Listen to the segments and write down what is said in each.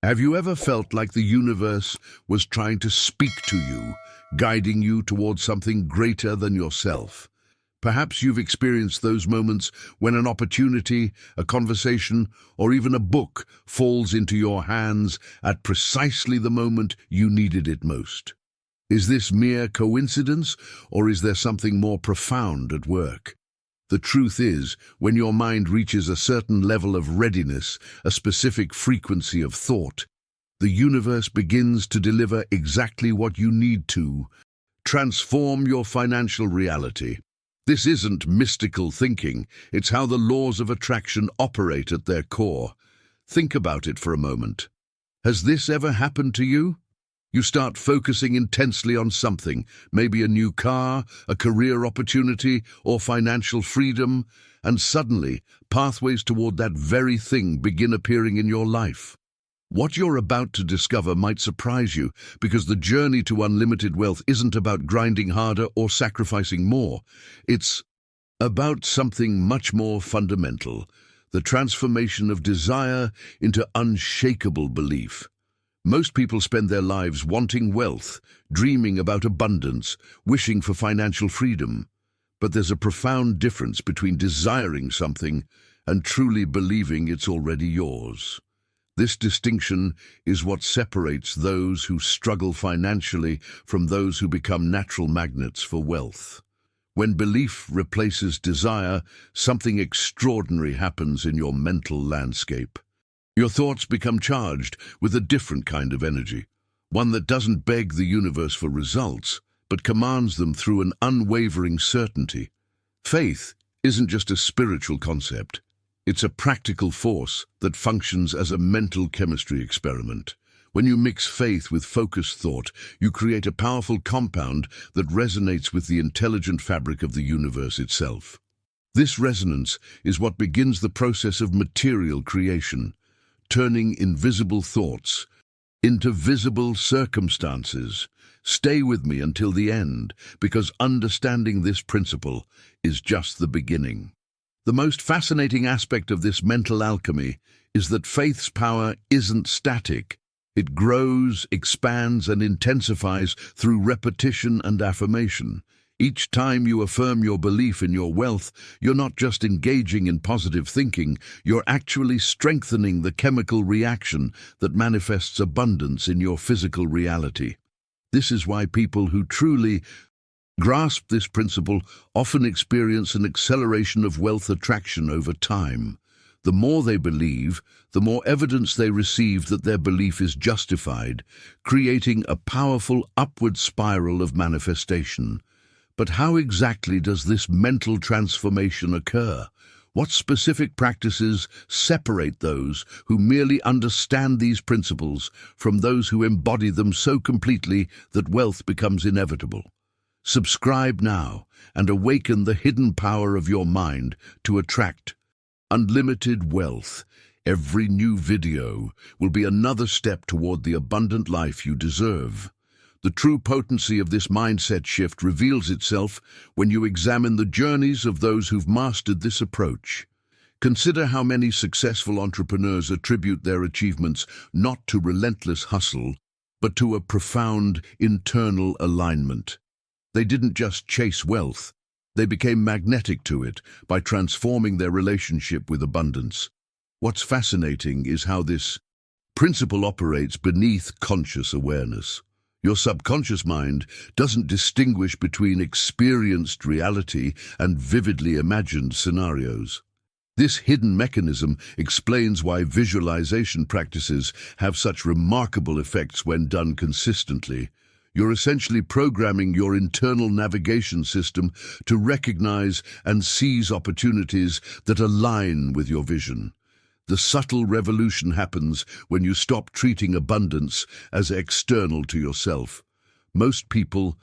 Have you ever felt like the universe was trying to speak to you, guiding you towards something greater than yourself? Perhaps you've experienced those moments when an opportunity, a conversation, or even a book falls into your hands at precisely the moment you needed it most. Is this mere coincidence, or is there something more profound at work? The truth is, when your mind reaches a certain level of readiness, a specific frequency of thought, the universe begins to deliver exactly what you need to transform your financial reality. This isn't mystical thinking, it's how the laws of attraction operate at their core. Think about it for a moment. Has this ever happened to you? You start focusing intensely on something, maybe a new car, a career opportunity, or financial freedom, and suddenly, pathways toward that very thing begin appearing in your life. What you're about to discover might surprise you, because the journey to unlimited wealth isn't about grinding harder or sacrificing more. It's about something much more fundamental, the transformation of desire into unshakable belief. Most people spend their lives wanting wealth, dreaming about abundance, wishing for financial freedom. But there's a profound difference between desiring something and truly believing it's already yours. This distinction is what separates those who struggle financially from those who become natural magnets for wealth. When belief replaces desire, something extraordinary happens in your mental landscape. Your thoughts become charged with a different kind of energy, one that doesn't beg the universe for results, but commands them through an unwavering certainty. Faith isn't just a spiritual concept. It's a practical force that functions as a mental chemistry experiment. When you mix faith with focused thought, you create a powerful compound that resonates with the intelligent fabric of the universe itself. This resonance is what begins the process of material creation, turning invisible thoughts into visible circumstances. Stay with me until the end, because understanding this principle is just the beginning. The most fascinating aspect of this mental alchemy is that faith's power isn't static. It grows, expands, and intensifies through repetition and affirmation. Each time you affirm your belief in your wealth, you're not just engaging in positive thinking, you're actually strengthening the chemical reaction that manifests abundance in your physical reality. This is why people who truly grasp this principle often experience an acceleration of wealth attraction over time. The more they believe, the more evidence they receive that their belief is justified, creating a powerful upward spiral of manifestation. But how exactly does this mental transformation occur? What specific practices separate those who merely understand these principles from those who embody them so completely that wealth becomes inevitable? Subscribe now and awaken the hidden power of your mind to attract unlimited wealth. Every new video will be another step toward the abundant life you deserve. The true potency of this mindset shift reveals itself when you examine the journeys of those who've mastered this approach. Consider how many successful entrepreneurs attribute their achievements not to relentless hustle, but to a profound internal alignment. They didn't just chase wealth, they became magnetic to it by transforming their relationship with abundance. What's fascinating is how this principle operates beneath conscious awareness. Your subconscious mind doesn't distinguish between experienced reality and vividly imagined scenarios. This hidden mechanism explains why visualization practices have such remarkable effects when done consistently. You're essentially programming your internal navigation system to recognize and seize opportunities that align with your vision. The subtle revolution happens when you stop treating abundance as external to yourself. Most people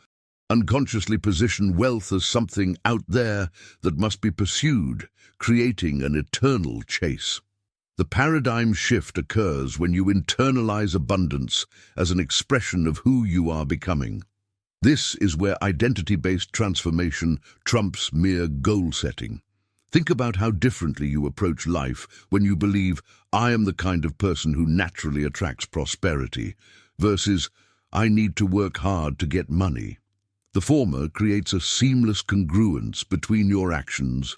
unconsciously position wealth as something out there that must be pursued, creating an eternal chase. The paradigm shift occurs when you internalize abundance as an expression of who you are becoming. This is where identity-based transformation trumps mere goal setting. Think about how differently you approach life when you believe, I am the kind of person who naturally attracts prosperity, versus, I need to work hard to get money. The former creates a seamless congruence between your actions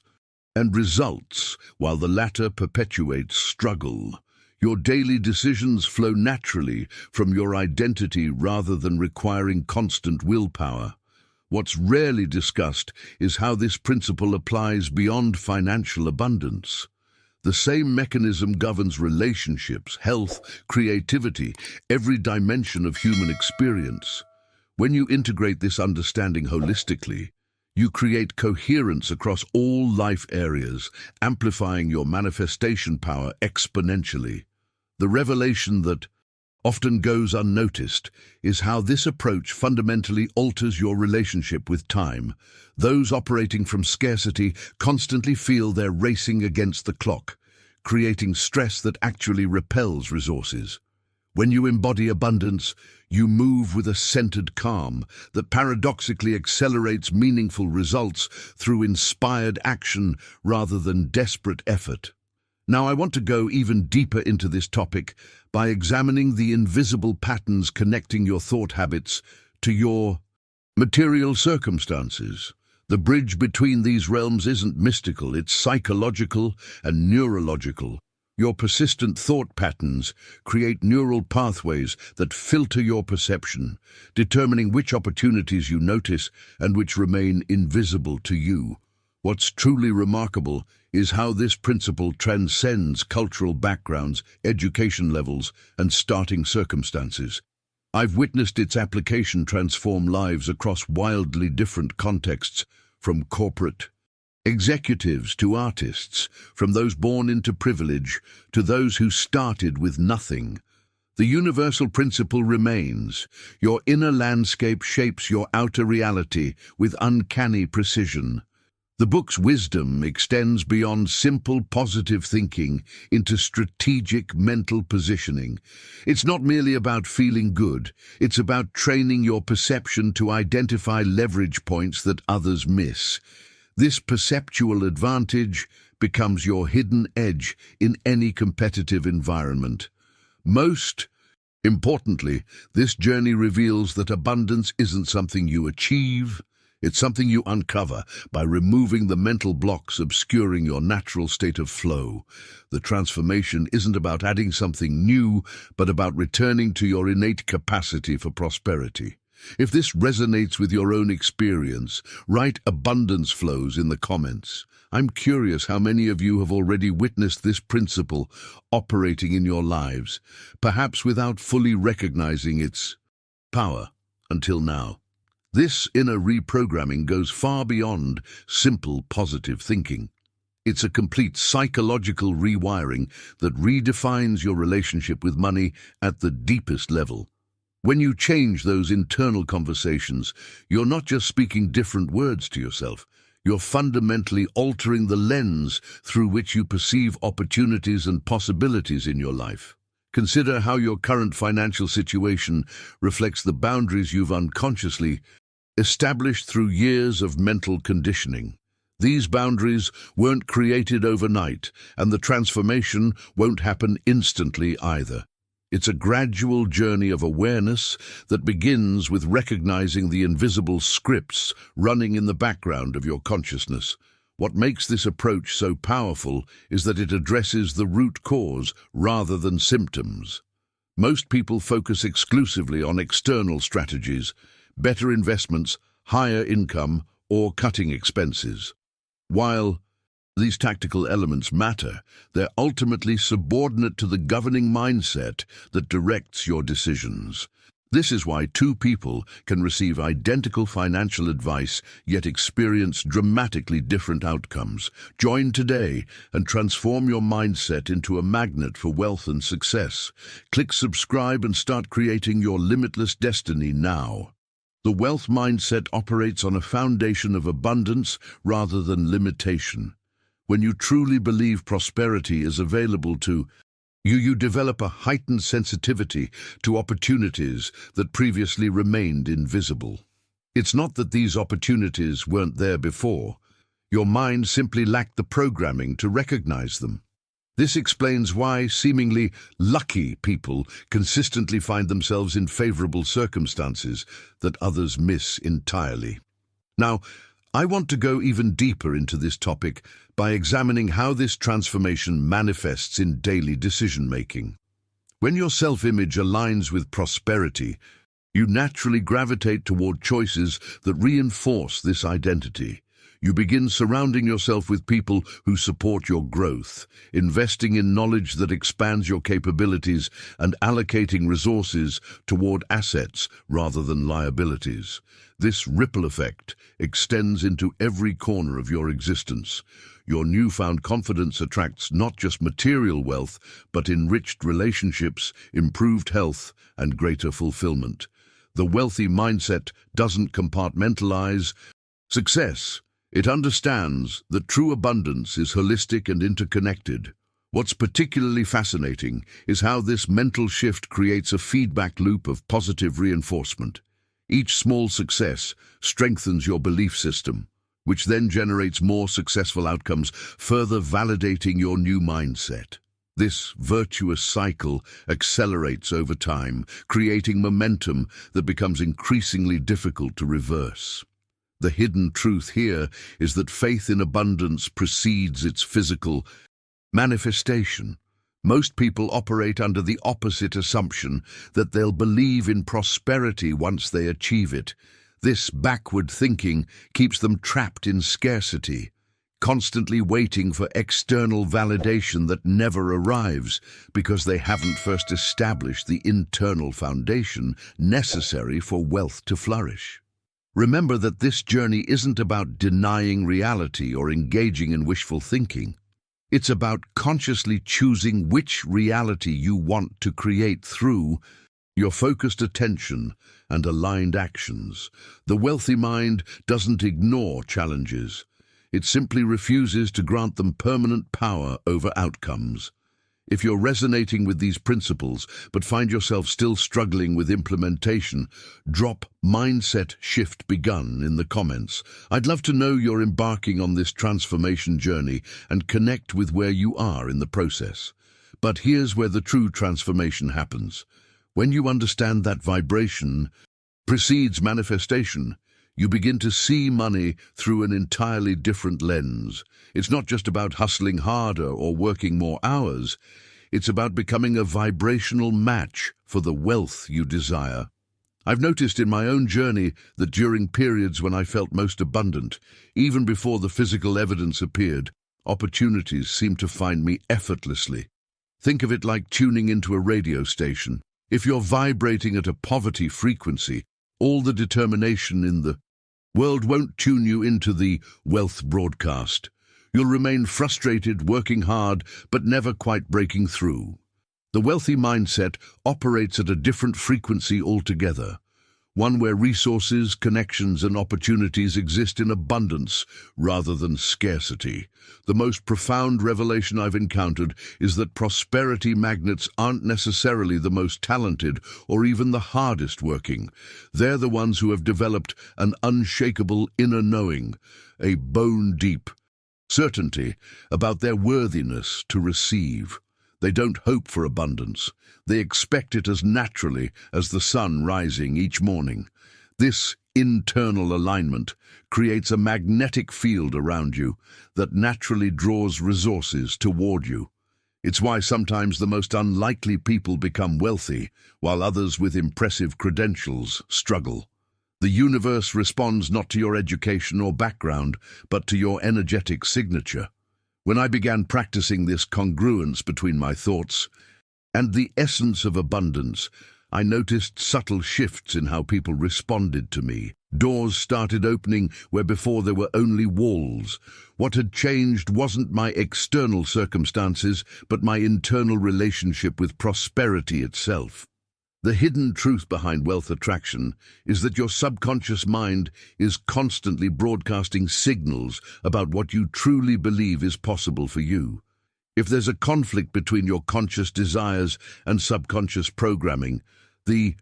and results, while the latter perpetuates struggle. Your daily decisions flow naturally from your identity rather than requiring constant willpower. What's rarely discussed is how this principle applies beyond financial abundance. The same mechanism governs relationships, health, creativity, every dimension of human experience. When you integrate this understanding holistically, you create coherence across all life areas, amplifying your manifestation power exponentially. The revelation that often goes unnoticed is how this approach fundamentally alters your relationship with time. Those operating from scarcity constantly feel they're racing against the clock, creating stress that actually repels resources. When you embody abundance, you move with a centered calm that paradoxically accelerates meaningful results through inspired action rather than desperate effort. Now, I want to go even deeper into this topic by examining the invisible patterns connecting your thought habits to your material circumstances. The bridge between these realms isn't mystical, it's psychological and neurological. Your persistent thought patterns create neural pathways that filter your perception, determining which opportunities you notice and which remain invisible to you. What's truly remarkable is how this principle transcends cultural backgrounds, education levels, and starting circumstances. I've witnessed its application transform lives across wildly different contexts, from corporate executives to artists, from those born into privilege to those who started with nothing. The universal principle remains. Your inner landscape shapes your outer reality with uncanny precision. The book's wisdom extends beyond simple positive thinking into strategic mental positioning. It's not merely about feeling good, it's about training your perception to identify leverage points that others miss. This perceptual advantage becomes your hidden edge in any competitive environment. Most importantly, this journey reveals that abundance isn't something you achieve, it's something you uncover by removing the mental blocks obscuring your natural state of flow. The transformation isn't about adding something new, but about returning to your innate capacity for prosperity. If this resonates with your own experience, write abundance flows in the comments. I'm curious how many of you have already witnessed this principle operating in your lives, perhaps without fully recognizing its power until now. This inner reprogramming goes far beyond simple positive thinking. It's a complete psychological rewiring that redefines your relationship with money at the deepest level. When you change those internal conversations, you're not just speaking different words to yourself, you're fundamentally altering the lens through which you perceive opportunities and possibilities in your life. Consider how your current financial situation reflects the boundaries you've unconsciously established through years of mental conditioning. These boundaries weren't created overnight, and the transformation won't happen instantly either. It's a gradual journey of awareness that begins with recognizing the invisible scripts running in the background of your consciousness. What makes this approach so powerful is that it addresses the root cause rather than symptoms. Most people focus exclusively on external strategies, better investments, higher income, or cutting expenses. While these tactical elements matter, they're ultimately subordinate to the governing mindset that directs your decisions. This is why two people can receive identical financial advice yet experience dramatically different outcomes. Join today and transform your mindset into a magnet for wealth and success. Click subscribe and start creating your limitless destiny now. The wealth mindset operates on a foundation of abundance rather than limitation. When you truly believe prosperity is available to you, you develop a heightened sensitivity to opportunities that previously remained invisible. It's not that these opportunities weren't there before. Your mind simply lacked the programming to recognize them. This explains why seemingly lucky people consistently find themselves in favorable circumstances that others miss entirely. Now, I want to go even deeper into this topic by examining how this transformation manifests in daily decision-making. When your self-image aligns with prosperity, you naturally gravitate toward choices that reinforce this identity. You begin surrounding yourself with people who support your growth, investing in knowledge that expands your capabilities and allocating resources toward assets rather than liabilities. This ripple effect extends into every corner of your existence. Your newfound confidence attracts not just material wealth, but enriched relationships, improved health, and greater fulfillment. The wealthy mindset doesn't compartmentalize success. It understands that true abundance is holistic and interconnected. What's particularly fascinating is how this mental shift creates a feedback loop of positive reinforcement. Each small success strengthens your belief system, which then generates more successful outcomes, further validating your new mindset. This virtuous cycle accelerates over time, creating momentum that becomes increasingly difficult to reverse. The hidden truth here is that faith in abundance precedes its physical manifestation. Most people operate under the opposite assumption, that they'll believe in prosperity once they achieve it. This backward thinking keeps them trapped in scarcity, constantly waiting for external validation that never arrives because they haven't first established the internal foundation necessary for wealth to flourish. Remember that this journey isn't about denying reality or engaging in wishful thinking. It's about consciously choosing which reality you want to create through your focused attention and aligned actions. The wealthy mind doesn't ignore challenges. It simply refuses to grant them permanent power over outcomes. If you're resonating with these principles but find yourself still struggling with implementation, drop "Mindset Shift Begun" in the comments. I'd love to know you're embarking on this transformation journey and connect with where you are in the process. But here's where the true transformation happens. When you understand that vibration precedes manifestation, you begin to see money through an entirely different lens. It's not just about hustling harder or working more hours. It's about becoming a vibrational match for the wealth you desire. I've noticed in my own journey that during periods when I felt most abundant, even before the physical evidence appeared, opportunities seemed to find me effortlessly. Think of it like tuning into a radio station. If you're vibrating at a poverty frequency, all the determination in the world won't tune you into the wealth broadcast. You'll remain frustrated, working hard, but never quite breaking through. The wealthy mindset operates at a different frequency altogether, one where resources, connections, and opportunities exist in abundance rather than scarcity. The most profound revelation I've encountered is that prosperity magnets aren't necessarily the most talented or even the hardest working. They're the ones who have developed an unshakable inner knowing, a bone-deep certainty about their worthiness to receive. They don't hope for abundance. They expect it as naturally as the sun rising each morning. This internal alignment creates a magnetic field around you that naturally draws resources toward you. It's why sometimes the most unlikely people become wealthy, while others with impressive credentials struggle. The universe responds not to your education or background, but to your energetic signature. When I began practicing this congruence between my thoughts and the essence of abundance, I noticed subtle shifts in how people responded to me. Doors started opening where before there were only walls. What had changed wasn't my external circumstances, but my internal relationship with prosperity itself. The hidden truth behind wealth attraction is that your subconscious mind is constantly broadcasting signals about what you truly believe is possible for you. If there's a conflict between your conscious desires and subconscious programming, the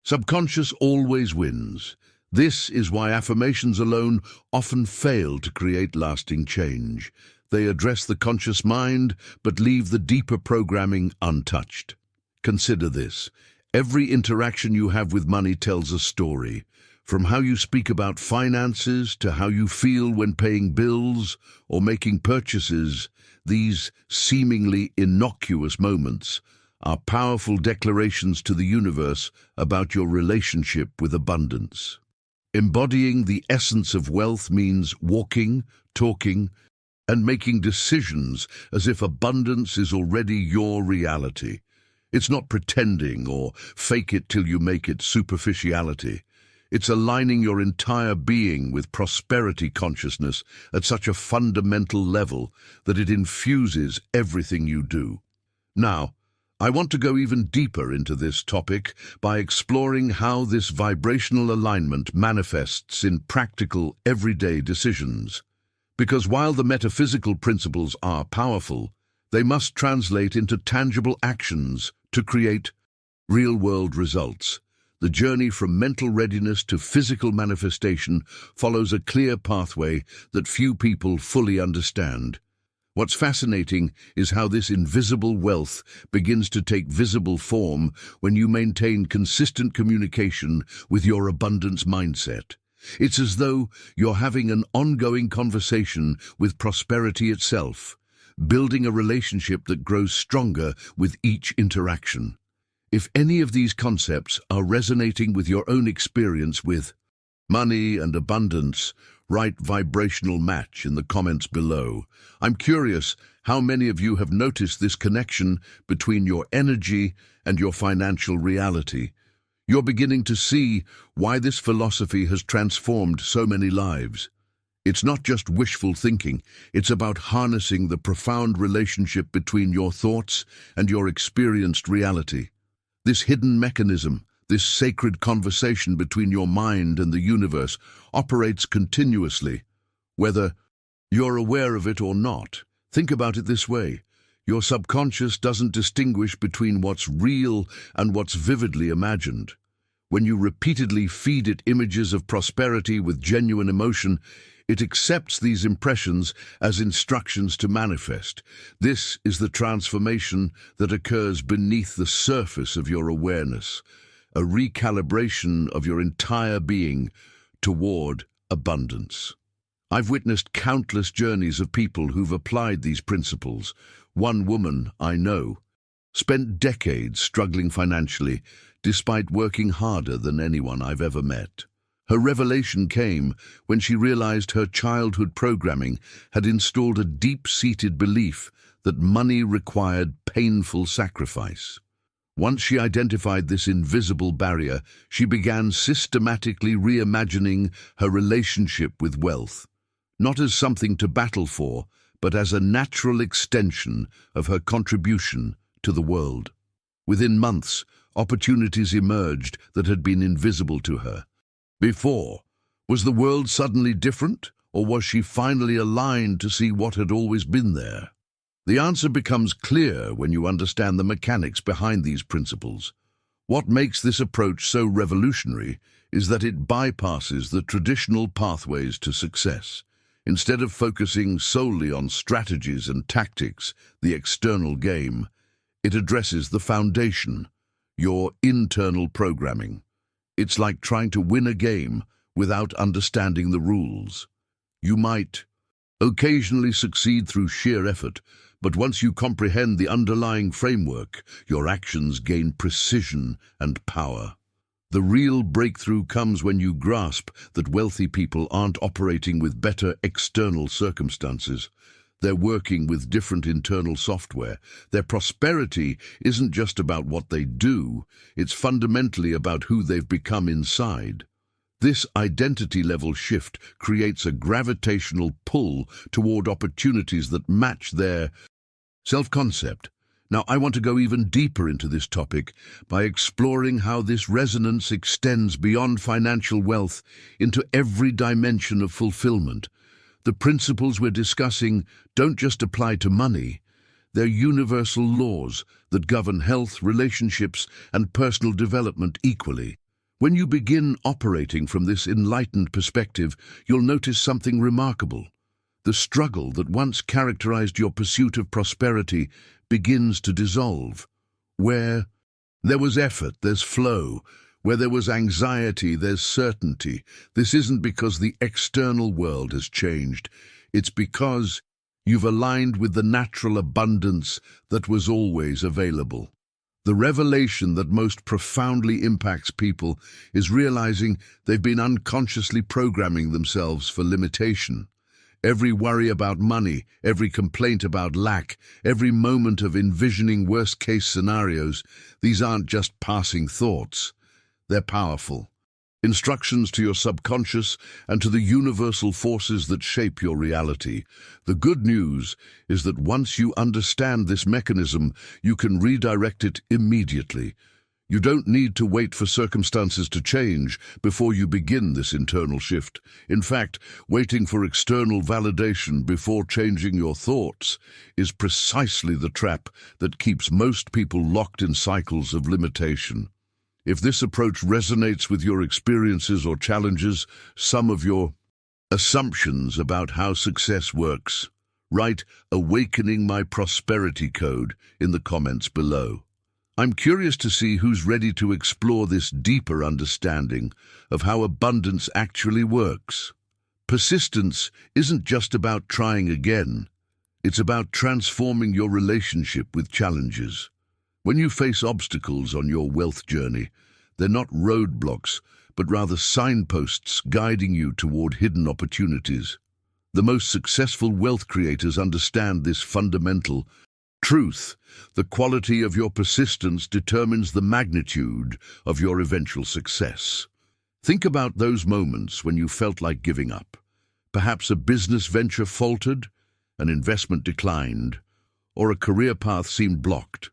subconscious always wins. This is why affirmations alone often fail to create lasting change. They address the conscious mind, but leave the deeper programming untouched. Consider this. Every interaction you have with money tells a story. From how you speak about finances to how you feel when paying bills or making purchases, these seemingly innocuous moments are powerful declarations to the universe about your relationship with abundance. Embodying the essence of wealth means walking, talking, and making decisions as if abundance is already your reality. It's not pretending or fake it till you make it superficiality. It's aligning your entire being with prosperity consciousness at such a fundamental level that it infuses everything you do. Now, I want to go even deeper into this topic by exploring how this vibrational alignment manifests in practical, everyday decisions. Because while the metaphysical principles are powerful, they must translate into tangible actions to create real-world results. The journey from mental readiness to physical manifestation follows a clear pathway that few people fully understand. What's fascinating is how this invisible wealth begins to take visible form when you maintain consistent communication with your abundance mindset. It's as though you're having an ongoing conversation with prosperity itself, building a relationship that grows stronger with each interaction. If any of these concepts are resonating with your own experience with money and abundance, write vibrational match in the comments below. I'm curious how many of you have noticed this connection between your energy and your financial reality. You're beginning to see why this philosophy has transformed so many lives. It's not just wishful thinking, it's about harnessing the profound relationship between your thoughts and your experienced reality. This hidden mechanism, this sacred conversation between your mind and the universe, operates continuously. Whether you're aware of it or not, think about it this way. Your subconscious doesn't distinguish between what's real and what's vividly imagined. When you repeatedly feed it images of prosperity with genuine emotion, it accepts these impressions as instructions to manifest. This is the transformation that occurs beneath the surface of your awareness, a recalibration of your entire being toward abundance. I've witnessed countless journeys of people who've applied these principles. One woman I know spent decades struggling financially, despite working harder than anyone I've ever met. Her revelation came when she realized her childhood programming had installed a deep-seated belief that money required painful sacrifice. Once she identified this invisible barrier, she began systematically reimagining her relationship with wealth, not as something to battle for, but as a natural extension of her contribution to the world. Within months, opportunities emerged that had been invisible to her. Before, was the world suddenly different, or was she finally aligned to see what had always been there? The answer becomes clear when you understand the mechanics behind these principles. What makes this approach so revolutionary is that it bypasses the traditional pathways to success. Instead of focusing solely on strategies and tactics, the external game, it addresses the foundation, your internal programming. It's like trying to win a game without understanding the rules. You might occasionally succeed through sheer effort, but once you comprehend the underlying framework, your actions gain precision and power. The real breakthrough comes when you grasp that wealthy people aren't operating with better external circumstances. They're working with different internal software. Their prosperity isn't just about what they do, it's fundamentally about who they've become inside. This identity-level shift creates a gravitational pull toward opportunities that match their self-concept. Now, I want to go even deeper into this topic by exploring how this resonance extends beyond financial wealth into every dimension of fulfillment. The principles we're discussing don't just apply to money. They're universal laws that govern health, relationships, and personal development equally. When you begin operating from this enlightened perspective, you'll notice something remarkable. The struggle that once characterized your pursuit of prosperity begins to dissolve. Where there was effort, there's flow. Where there was anxiety, there's certainty. This isn't because the external world has changed. It's because you've aligned with the natural abundance that was always available. The revelation that most profoundly impacts people is realizing they've been unconsciously programming themselves for limitation. Every worry about money, every complaint about lack, every moment of envisioning worst-case scenarios, these aren't just passing thoughts. They're powerful. Instructions to your subconscious and to the universal forces that shape your reality. The good news is that once you understand this mechanism, you can redirect it immediately. You don't need to wait for circumstances to change before you begin this internal shift. In fact, waiting for external validation before changing your thoughts is precisely the trap that keeps most people locked in cycles of limitation. If this approach resonates with your experiences or challenges some of your assumptions about how success works, write "Awakening My Prosperity Code" in the comments below. I'm curious to see who's ready to explore this deeper understanding of how abundance actually works. Persistence isn't just about trying again. It's about transforming your relationship with challenges. When you face obstacles on your wealth journey, they're not roadblocks, but rather signposts guiding you toward hidden opportunities. The most successful wealth creators understand this fundamental truth. The quality of your persistence determines the magnitude of your eventual success. Think about those moments when you felt like giving up. Perhaps a business venture faltered, an investment declined, or a career path seemed blocked.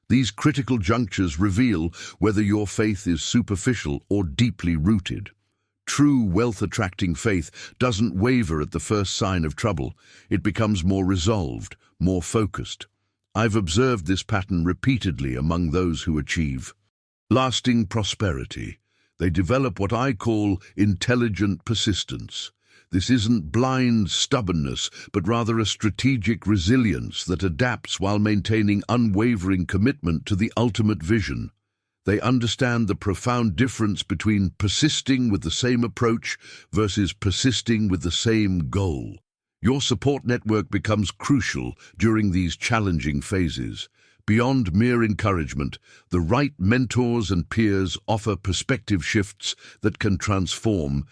These critical junctures reveal whether your faith is superficial or deeply rooted. True wealth-attracting faith doesn't waver at the first sign of trouble. It becomes more resolved, more focused. I've observed this pattern repeatedly among those who achieve lasting prosperity. They develop what I call intelligent persistence. This isn't blind stubbornness, but rather a strategic resilience that adapts while maintaining unwavering commitment to the ultimate vision. They understand the profound difference between persisting with the same approach versus persisting with the same goal. Your support network becomes crucial during these challenging phases. Beyond mere encouragement, the right mentors and peers offer perspective shifts that can transform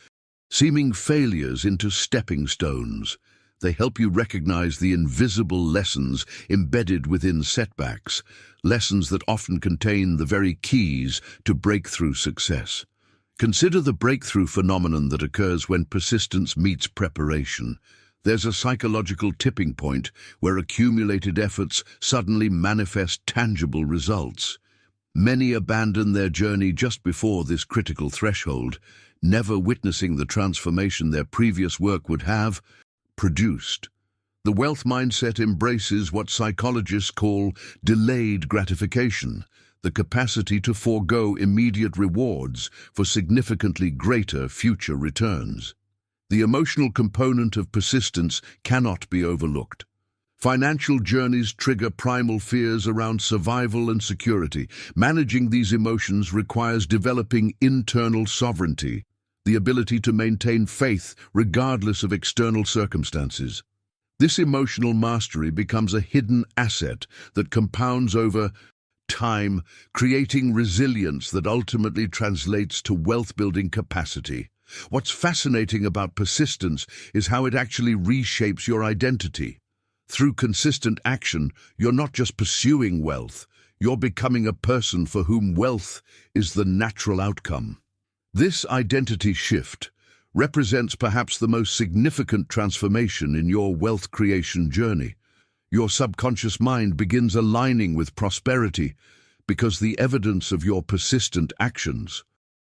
seeming failures into stepping stones. They help you recognize the invisible lessons embedded within setbacks, lessons that often contain the very keys to breakthrough success. Consider the breakthrough phenomenon that occurs when persistence meets preparation. There's a psychological tipping point where accumulated efforts suddenly manifest tangible results. Many abandon their journey just before this critical threshold, never witnessing the transformation their previous work would have produced. The wealth mindset embraces what psychologists call delayed gratification, the capacity to forego immediate rewards for significantly greater future returns. The emotional component of persistence cannot be overlooked. Financial journeys trigger primal fears around survival and security. Managing these emotions requires developing internal sovereignty, the ability to maintain faith regardless of external circumstances. This emotional mastery becomes a hidden asset that compounds over time, creating resilience that ultimately translates to wealth-building capacity. What's fascinating about persistence is how it actually reshapes your identity. Through consistent action, you're not just pursuing wealth, you're becoming a person for whom wealth is the natural outcome. This identity shift represents perhaps the most significant transformation in your wealth creation journey. Your subconscious mind begins aligning with prosperity because the evidence of your persistent actions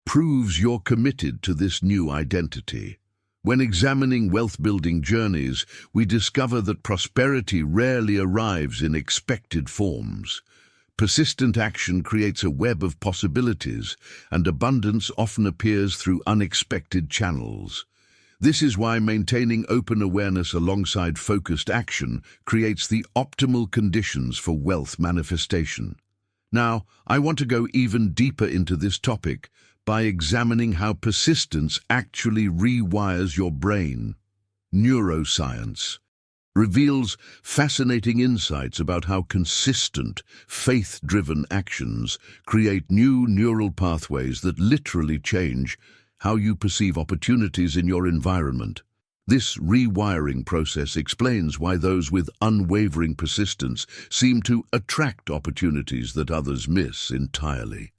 proves you're committed to this new identity. When examining wealth-building journeys, we discover that prosperity rarely arrives in expected forms. Persistent action creates a web of possibilities, and abundance often appears through unexpected channels. This is why maintaining open awareness alongside focused action creates the optimal conditions for wealth manifestation. Now, I want to go even deeper into this topic by examining how persistence actually rewires your brain. Neuroscience reveals fascinating insights about how consistent, faith-driven actions create new neural pathways that literally change how you perceive opportunities in your environment. This rewiring process explains why those with unwavering persistence seem to attract opportunities that others miss entirely.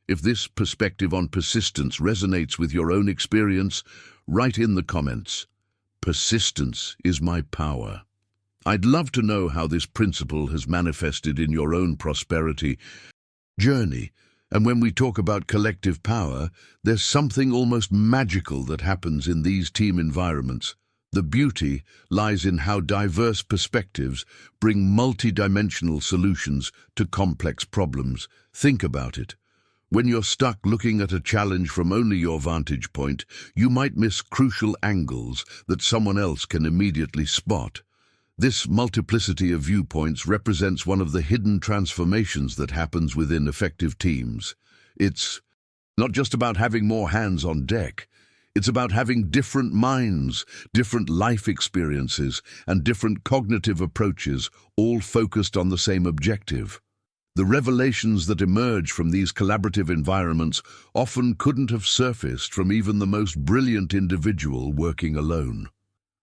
If this perspective on persistence resonates with your own experience, write in the comments, "Persistence is my power." I'd love to know how this principle has manifested in your own prosperity journey. And when we talk about collective power, there's something almost magical that happens in these team environments. The beauty lies in how diverse perspectives bring multidimensional solutions to complex problems. Think about it. When you're stuck looking at a challenge from only your vantage point, you might miss crucial angles that someone else can immediately spot. This multiplicity of viewpoints represents one of the hidden transformations that happens within effective teams. It's not just about having more hands on deck. It's about having different minds, different life experiences, and different cognitive approaches, all focused on the same objective. The revelations that emerge from these collaborative environments often couldn't have surfaced from even the most brilliant individual working alone.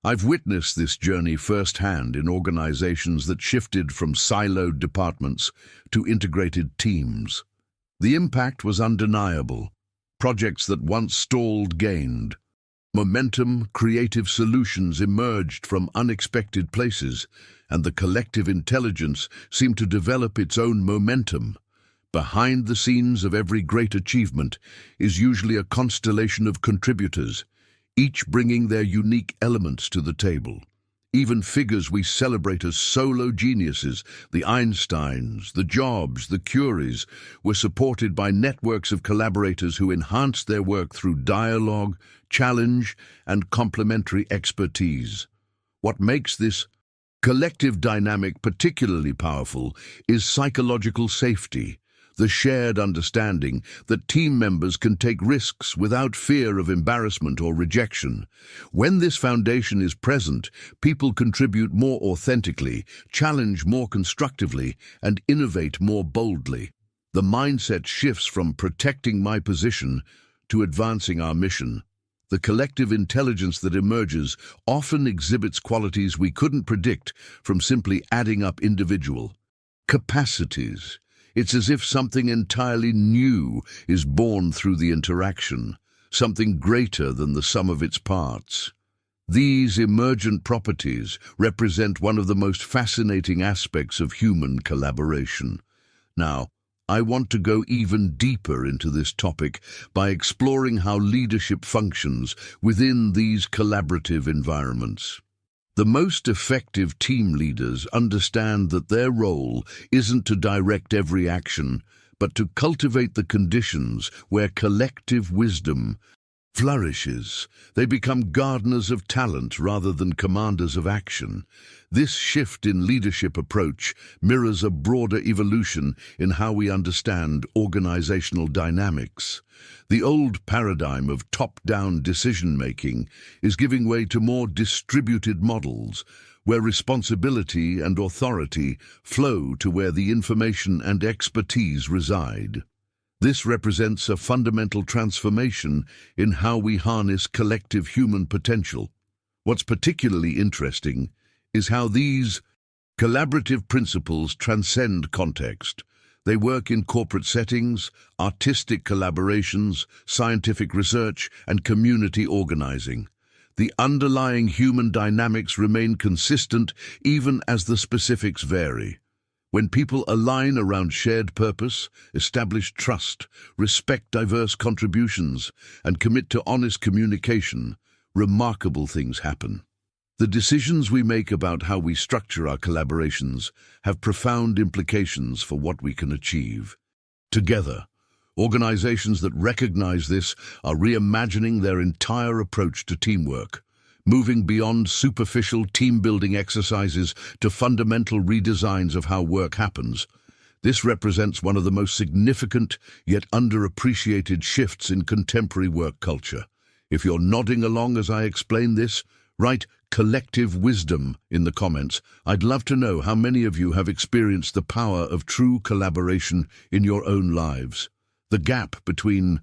I've witnessed this journey firsthand in organizations that shifted from siloed departments to integrated teams. The impact was undeniable. Projects that once stalled gained momentum, creative solutions emerged from unexpected places, and the collective intelligence seemed to develop its own momentum. Behind the scenes of every great achievement is usually a constellation of contributors, each bringing their unique elements to the table. Even figures we celebrate as solo geniuses, the Einsteins, the Jobs, the Curies, were supported by networks of collaborators who enhanced their work through dialogue, challenge, and complementary expertise. What makes this collective dynamic particularly powerful is psychological safety, the shared understanding that team members can take risks without fear of embarrassment or rejection. When this foundation is present, people contribute more authentically, challenge more constructively, and innovate more boldly. The mindset shifts from protecting my position to advancing our mission. The collective intelligence that emerges often exhibits qualities we couldn't predict from simply adding up individual capacities. It's as if something entirely new is born through the interaction, something greater than the sum of its parts. These emergent properties represent one of the most fascinating aspects of human collaboration. Now, I want to go even deeper into this topic by exploring how leadership functions within these collaborative environments. The most effective team leaders understand that their role isn't to direct every action, but to cultivate the conditions where collective wisdom flourishes. They become gardeners of talent rather than commanders of action. This shift in leadership approach mirrors a broader evolution in how we understand organizational dynamics. The old paradigm of top-down decision-making is giving way to more distributed models, where responsibility and authority flow to where the information and expertise reside. This represents a fundamental transformation in how we harness collective human potential. What's particularly interesting is how these collaborative principles transcend context. They work in corporate settings, artistic collaborations, scientific research, and community organizing. The underlying human dynamics remain consistent even as the specifics vary. When people align around shared purpose, establish trust, respect diverse contributions, and commit to honest communication, remarkable things happen. The decisions we make about how we structure our collaborations have profound implications for what we can achieve. Together, organizations that recognize this are reimagining their entire approach to teamwork, moving beyond superficial team-building exercises to fundamental redesigns of how work happens. This represents one of the most significant yet underappreciated shifts in contemporary work culture. If you're nodding along as I explain this, write "collective wisdom" in the comments. I'd love to know how many of you have experienced the power of true collaboration in your own lives. The gap between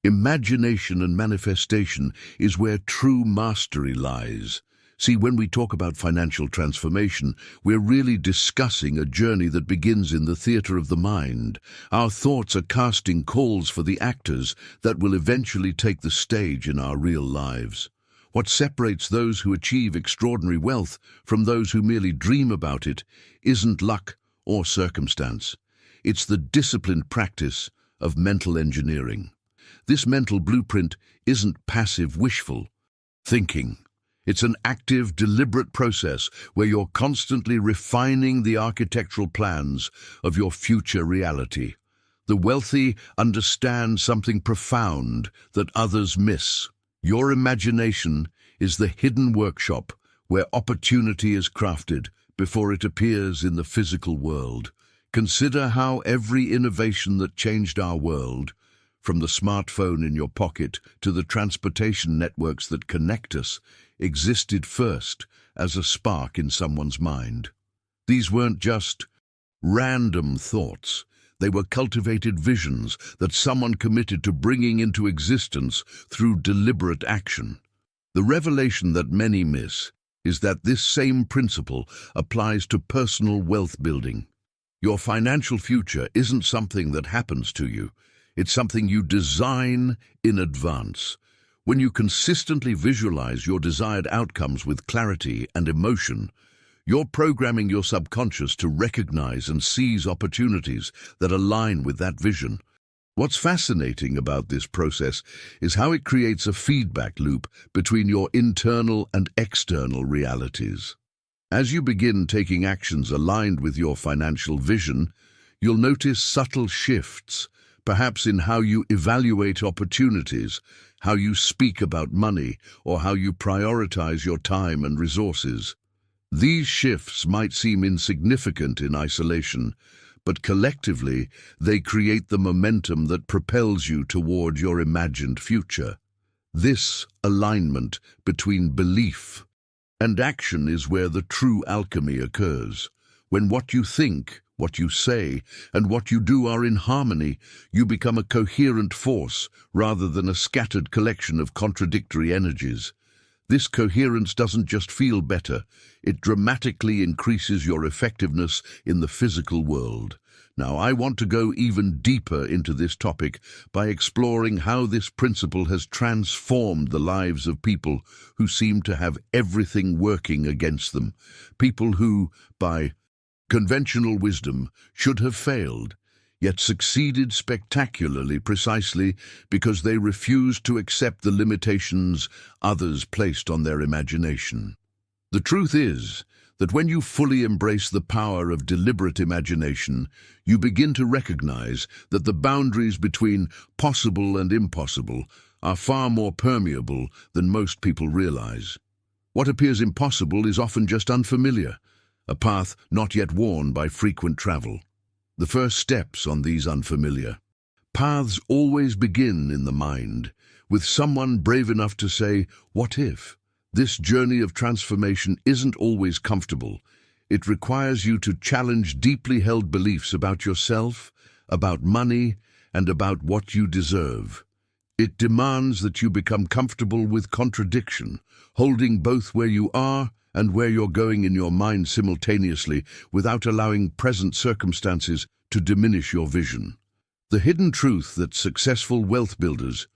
imagination and manifestation is where true mastery lies. See, when we talk about financial transformation, we're really discussing a journey that begins in the theater of the mind. Our thoughts are casting calls for the actors that will eventually take the stage in our real lives. What separates those who achieve extraordinary wealth from those who merely dream about it isn't luck or circumstance. It's the disciplined practice of mental engineering. This mental blueprint isn't passive, wishful thinking. It's an active, deliberate process where you're constantly refining the architectural plans of your future reality. The wealthy understand something profound that others miss. Your imagination is the hidden workshop where opportunity is crafted before it appears in the physical world. Consider how every innovation that changed our world, from the smartphone in your pocket to the transportation networks that connect us, existed first as a spark in someone's mind. These weren't just random thoughts. They were cultivated visions that someone committed to bringing into existence through deliberate action. The revelation that many miss is that this same principle applies to personal wealth building. Your financial future isn't something that happens to you. It's something you design in advance. When you consistently visualize your desired outcomes with clarity and emotion, you're programming your subconscious to recognize and seize opportunities that align with that vision. What's fascinating about this process is how it creates a feedback loop between your internal and external realities. As you begin taking actions aligned with your financial vision, you'll notice subtle shifts, perhaps in how you evaluate opportunities, how you speak about money, or how you prioritize your time and resources. These shifts might seem insignificant in isolation, but collectively they create the momentum that propels you toward your imagined future. This alignment between belief and action is where the true alchemy occurs. When what you think, what you say, and what you do are in harmony, you become a coherent force rather than a scattered collection of contradictory energies. This coherence doesn't just feel better, it dramatically increases your effectiveness in the physical world. Now, I want to go even deeper into this topic by exploring how this principle has transformed the lives of people who seem to have everything working against them. People who, by conventional wisdom, should have failed, yet succeeded spectacularly precisely because they refused to accept the limitations others placed on their imagination. The truth is that when you fully embrace the power of deliberate imagination, you begin to recognize that the boundaries between possible and impossible are far more permeable than most people realize. What appears impossible is often just unfamiliar, a path not yet worn by frequent travel. The first steps on these unfamiliar paths always begin in the mind, with someone brave enough to say, "What if?" This journey of transformation isn't always comfortable. It requires you to challenge deeply held beliefs about yourself, about money, and about what you deserve. It demands that you become comfortable with contradiction, holding both where you are and where you're going in your mind simultaneously without allowing present circumstances to diminish your vision. The hidden truth that successful wealth builders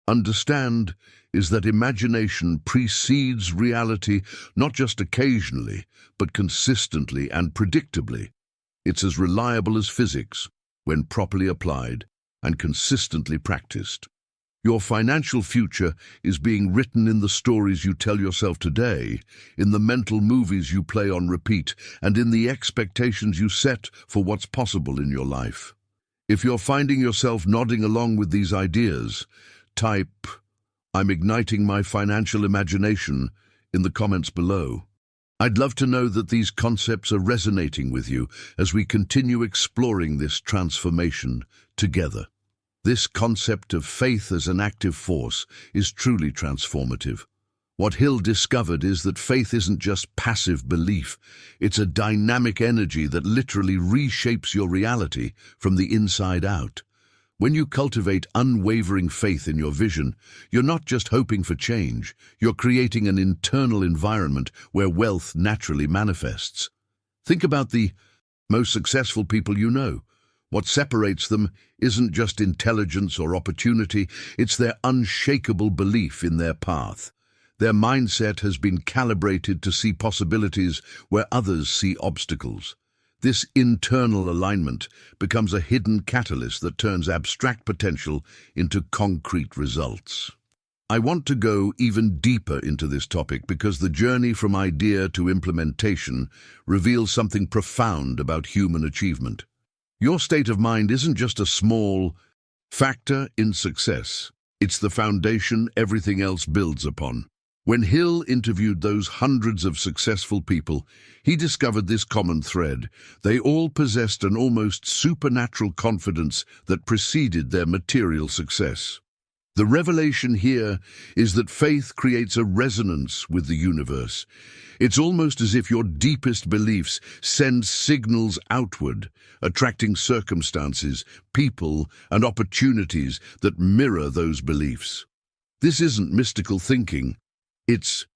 understand is that imagination precedes reality not just occasionally, but consistently and predictably. It's as reliable as physics when properly applied and consistently practiced. Your financial future is being written in the stories you tell yourself today, in the mental movies you play on repeat, and in the expectations you set for what's possible in your life. If you're finding yourself nodding along with these ideas, type, "I'm igniting my financial imagination," in the comments below. I'd love to know that these concepts are resonating with you as we continue exploring this transformation together. This concept of faith as an active force is truly transformative. What Hill discovered is that faith isn't just passive belief, it's a dynamic energy that literally reshapes your reality from the inside out. When you cultivate unwavering faith in your vision, you're not just hoping for change, you're creating an internal environment where wealth naturally manifests. Think about the most successful people you know. What separates them isn't just intelligence or opportunity, it's their unshakable belief in their path. Their mindset has been calibrated to see possibilities where others see obstacles. This internal alignment becomes a hidden catalyst that turns abstract potential into concrete results. I want to go even deeper into this topic because the journey from idea to implementation reveals something profound about human achievement. Your state of mind isn't just a small factor in success. It's the foundation everything else builds upon. When Hill interviewed those hundreds of successful people, he discovered this common thread. They all possessed an almost supernatural confidence that preceded their material success. The revelation here is that faith creates a resonance with the universe. It's almost as if your deepest beliefs send signals outward, attracting circumstances, people, and opportunities that mirror those beliefs. This isn't mystical thinking. It's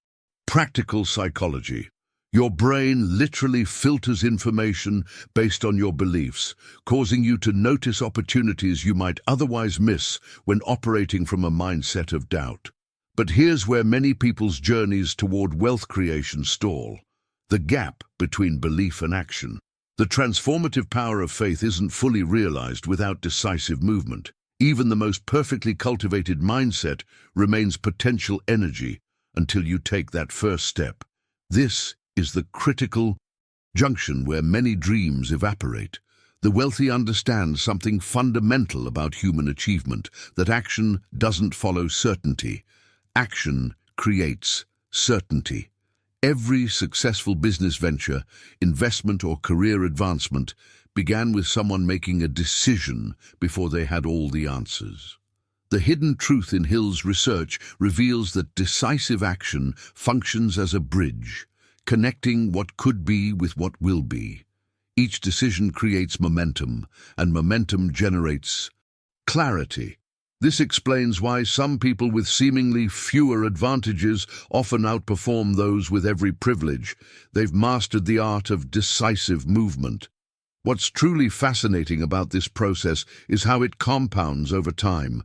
practical psychology. Your brain literally filters information based on your beliefs, causing you to notice opportunities you might otherwise miss when operating from a mindset of doubt. But here's where many people's journeys toward wealth creation stall: the gap between belief and action. The transformative power of faith isn't fully realized without decisive movement. Even the most perfectly cultivated mindset remains potential energy until you take that first step. This is the critical junction where many dreams evaporate. The wealthy understand something fundamental about human achievement, that action doesn't follow certainty. Action creates certainty. Every successful business venture, investment, or career advancement began with someone making a decision before they had all the answers. The hidden truth in Hill's research reveals that decisive action functions as a bridge, connecting what could be with what will be. Each decision creates momentum, and momentum generates clarity. This explains why some people with seemingly fewer advantages often outperform those with every privilege. They've mastered the art of decisive movement. What's truly fascinating about this process is how it compounds over time.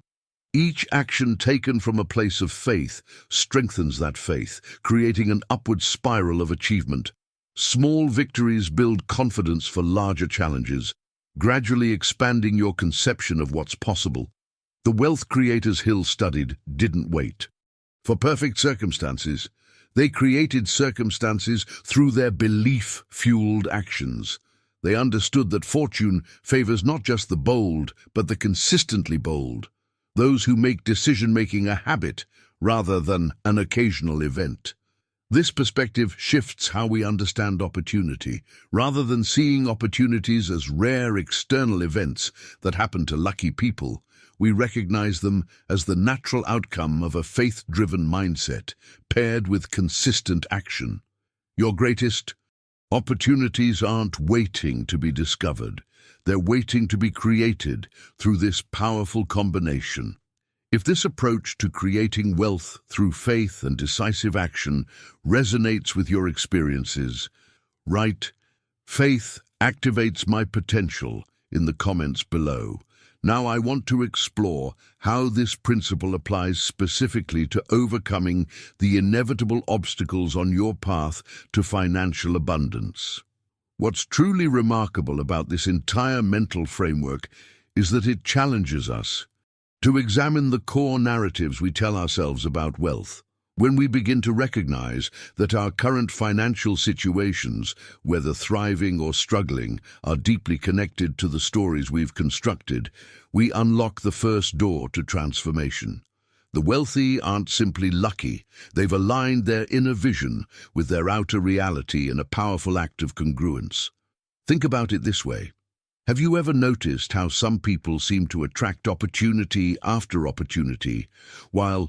Each action taken from a place of faith strengthens that faith, creating an upward spiral of achievement. Small victories build confidence for larger challenges, gradually expanding your conception of what's possible. The wealth creators Hill studied didn't wait for perfect circumstances. They created circumstances through their belief-fueled actions. They understood that fortune favors not just the bold, but the consistently bold. Those who make decision-making a habit rather than an occasional event. This perspective shifts how we understand opportunity. Rather than seeing opportunities as rare external events that happen to lucky people, we recognize them as the natural outcome of a faith-driven mindset, paired with consistent action. Your greatest opportunities aren't waiting to be discovered. They're waiting to be created through this powerful combination. If this approach to creating wealth through faith and decisive action resonates with your experiences, write "Faith activates my potential" in the comments below. Now I want to explore how this principle applies specifically to overcoming the inevitable obstacles on your path to financial abundance. What's truly remarkable about this entire mental framework is that it challenges us to examine the core narratives we tell ourselves about wealth. When we begin to recognize that our current financial situations, whether thriving or struggling, are deeply connected to the stories we've constructed, we unlock the first door to transformation. The wealthy aren't simply lucky, they've aligned their inner vision with their outer reality in a powerful act of congruence. Think about it this way. Have you ever noticed how some people seem to attract opportunity after opportunity, while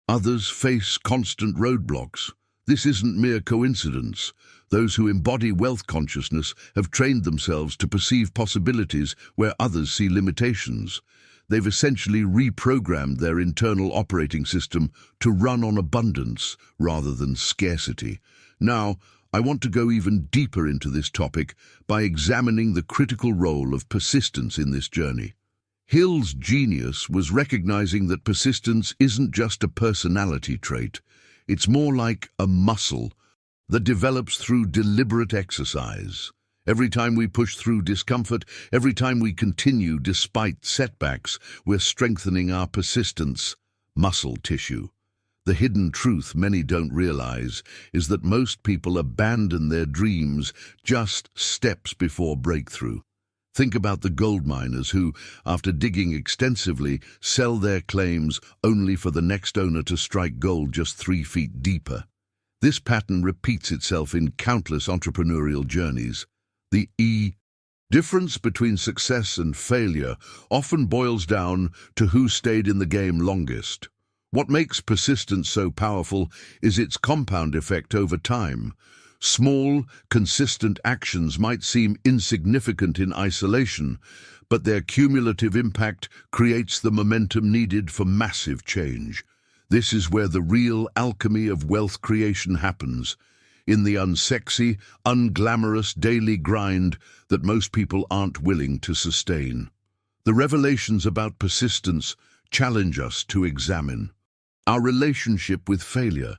others face constant roadblocks? This isn't mere coincidence. Those who embody wealth consciousness have trained themselves to perceive possibilities where others see limitations. They've essentially reprogrammed their internal operating system to run on abundance rather than scarcity. Now, I want to go even deeper into this topic by examining the critical role of persistence in this journey. Hill's genius was recognizing that persistence isn't just a personality trait. It's more like a muscle that develops through deliberate exercise. Every time we push through discomfort, every time we continue despite setbacks, we're strengthening our persistence muscle tissue. The hidden truth many don't realize is that most people abandon their dreams just steps before breakthrough. Think about the gold miners who, after digging extensively, sell their claims only for the next owner to strike gold just 3 feet deeper. This pattern repeats itself in countless entrepreneurial journeys. The difference between success and failure often boils down to who stayed in the game longest. What makes persistence so powerful is its compound effect over time. Small, consistent actions might seem insignificant in isolation, but their cumulative impact creates the momentum needed for massive change. This is where the real alchemy of wealth creation happens, in the unsexy, unglamorous daily grind that most people aren't willing to sustain. The revelations about persistence challenge us to examine our relationship with failure.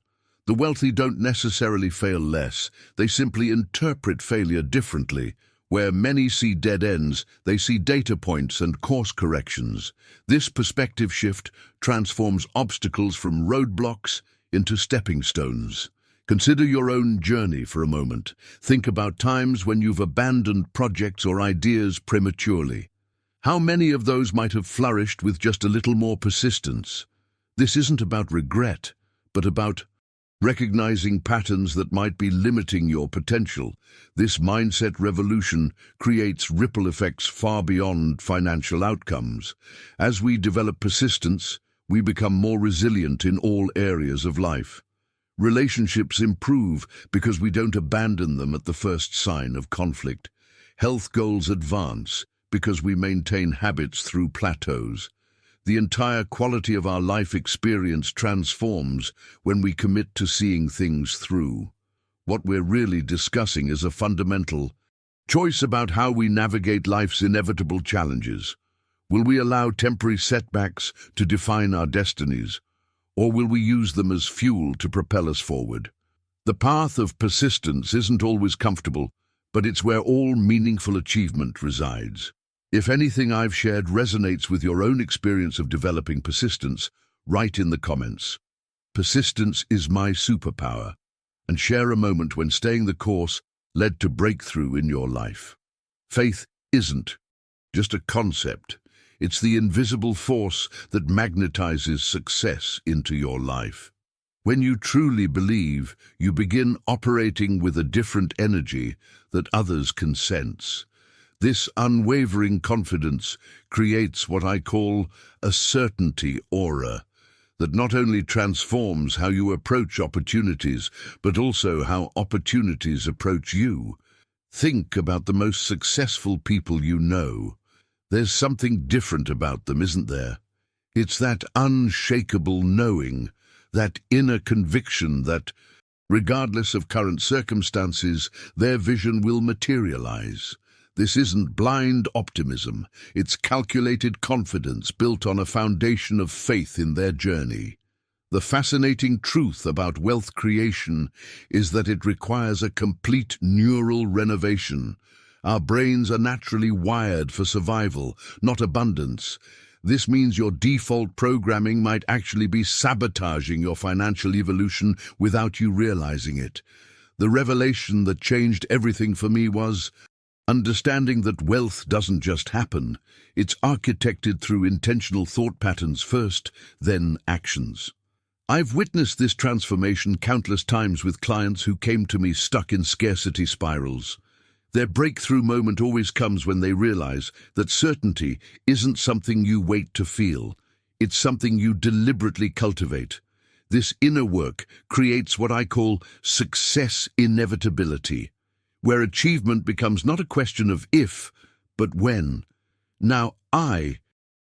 The wealthy don't necessarily fail less, they simply interpret failure differently. Where many see dead ends, they see data points and course corrections. This perspective shift transforms obstacles from roadblocks into stepping stones. Consider your own journey for a moment. Think about times when you've abandoned projects or ideas prematurely. How many of those might have flourished with just a little more persistence? This isn't about regret, but about recognizing patterns that might be limiting your potential. This mindset revolution creates ripple effects far beyond financial outcomes. As we develop persistence, we become more resilient in all areas of life. Relationships improve because we don't abandon them at the first sign of conflict. Health goals advance because we maintain habits through plateaus. The entire quality of our life experience transforms when we commit to seeing things through. What we're really discussing is a fundamental choice about how we navigate life's inevitable challenges. Will we allow temporary setbacks to define our destinies, or will we use them as fuel to propel us forward? The path of persistence isn't always comfortable, but it's where all meaningful achievement resides. If anything I've shared resonates with your own experience of developing persistence, write in the comments. Persistence is my superpower, and share a moment when staying the course led to breakthrough in your life. Faith isn't just a concept. It's the invisible force that magnetizes success into your life. When you truly believe, you begin operating with a different energy that others can sense. This unwavering confidence creates what I call a certainty aura that not only transforms how you approach opportunities, but also how opportunities approach you. Think about the most successful people you know. There's something different about them, isn't there? It's that unshakable knowing, that inner conviction that, regardless of current circumstances, their vision will materialize. This isn't blind optimism, it's calculated confidence built on a foundation of faith in their journey. The fascinating truth about wealth creation is that it requires a complete neural renovation. Our brains are naturally wired for survival, not abundance. This means your default programming might actually be sabotaging your financial evolution without you realizing it. The revelation that changed everything for me was understanding that wealth doesn't just happen. It's architected through intentional thought patterns first, then actions. I've witnessed this transformation countless times with clients who came to me stuck in scarcity spirals. Their breakthrough moment always comes when they realize that certainty isn't something you wait to feel. It's something you deliberately cultivate. This inner work creates what I call success inevitability, where achievement becomes not a question of if, but when. Now, I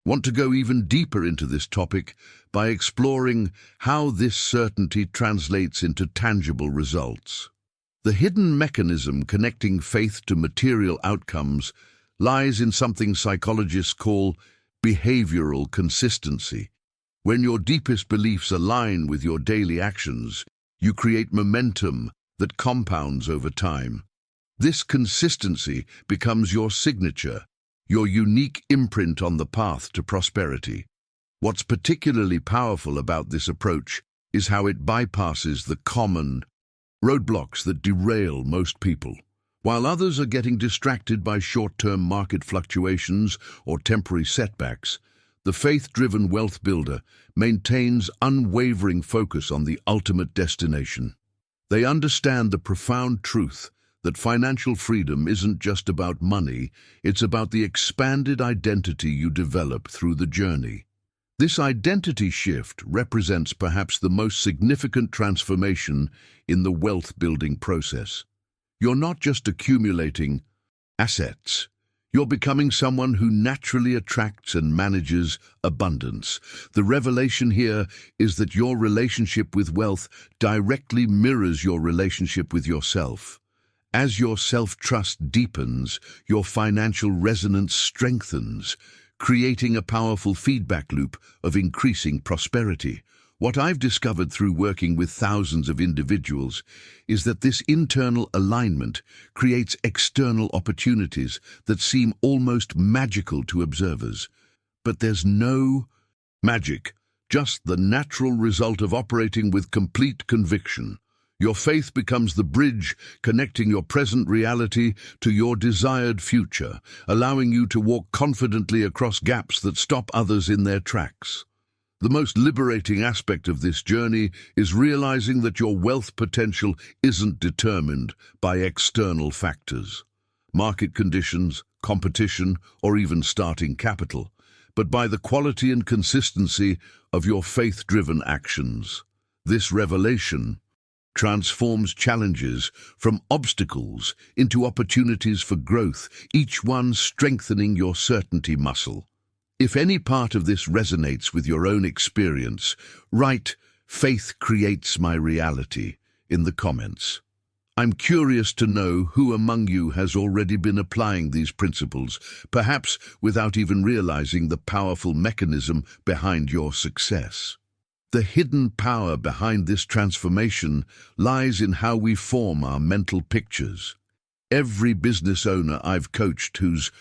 want to go even deeper into this topic by exploring how this certainty translates into tangible results. The hidden mechanism connecting faith to material outcomes lies in something psychologists call behavioral consistency. When your deepest beliefs align with your daily actions, you create momentum that compounds over time. This consistency becomes your signature, your unique imprint on the path to prosperity. What's particularly powerful about this approach is how it bypasses the common roadblocks that derail most people. While others are getting distracted by short-term market fluctuations or temporary setbacks, the faith-driven wealth builder maintains unwavering focus on the ultimate destination. They understand the profound truth that financial freedom isn't just about money, it's about the expanded identity you develop through the journey. This identity shift represents perhaps the most significant transformation in the wealth-building process. You're not just accumulating assets. You're becoming someone who naturally attracts and manages abundance. The revelation here is that your relationship with wealth directly mirrors your relationship with yourself. As your self-trust deepens, your financial resonance strengthens, creating a powerful feedback loop of increasing prosperity. What I've discovered through working with thousands of individuals is that this internal alignment creates external opportunities that seem almost magical to observers. But there's no magic, just the natural result of operating with complete conviction. Your faith becomes the bridge connecting your present reality to your desired future, allowing you to walk confidently across gaps that stop others in their tracks. The most liberating aspect of this journey is realizing that your wealth potential isn't determined by external factors, market conditions, competition, or even starting capital, but by the quality and consistency of your faith-driven actions. This revelation transforms challenges from obstacles into opportunities for growth, each one strengthening your certainty muscle. If any part of this resonates with your own experience, write "Faith creates my reality" in the comments. I'm curious to know who among you has already been applying these principles, perhaps without even realizing the powerful mechanism behind your success. The hidden power behind this transformation lies in how we form our mental pictures. Every business owner I've coached who's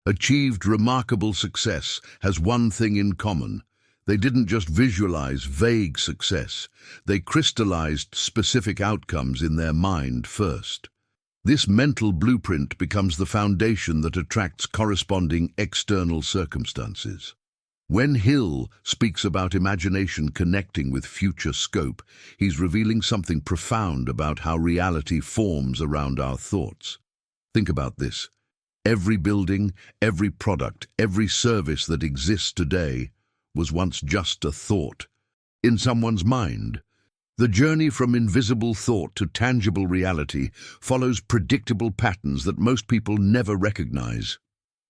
achieved remarkable success has one thing in common. They didn't just visualize vague success, they crystallized specific outcomes in their mind first. This mental blueprint becomes the foundation that attracts corresponding external circumstances. When Hill speaks about imagination connecting with future scope, he's revealing something profound about how reality forms around our thoughts. Think about this. Every building, every product, every service that exists today was once just a thought in someone's mind. The journey from invisible thought to tangible reality follows predictable patterns that most people never recognize.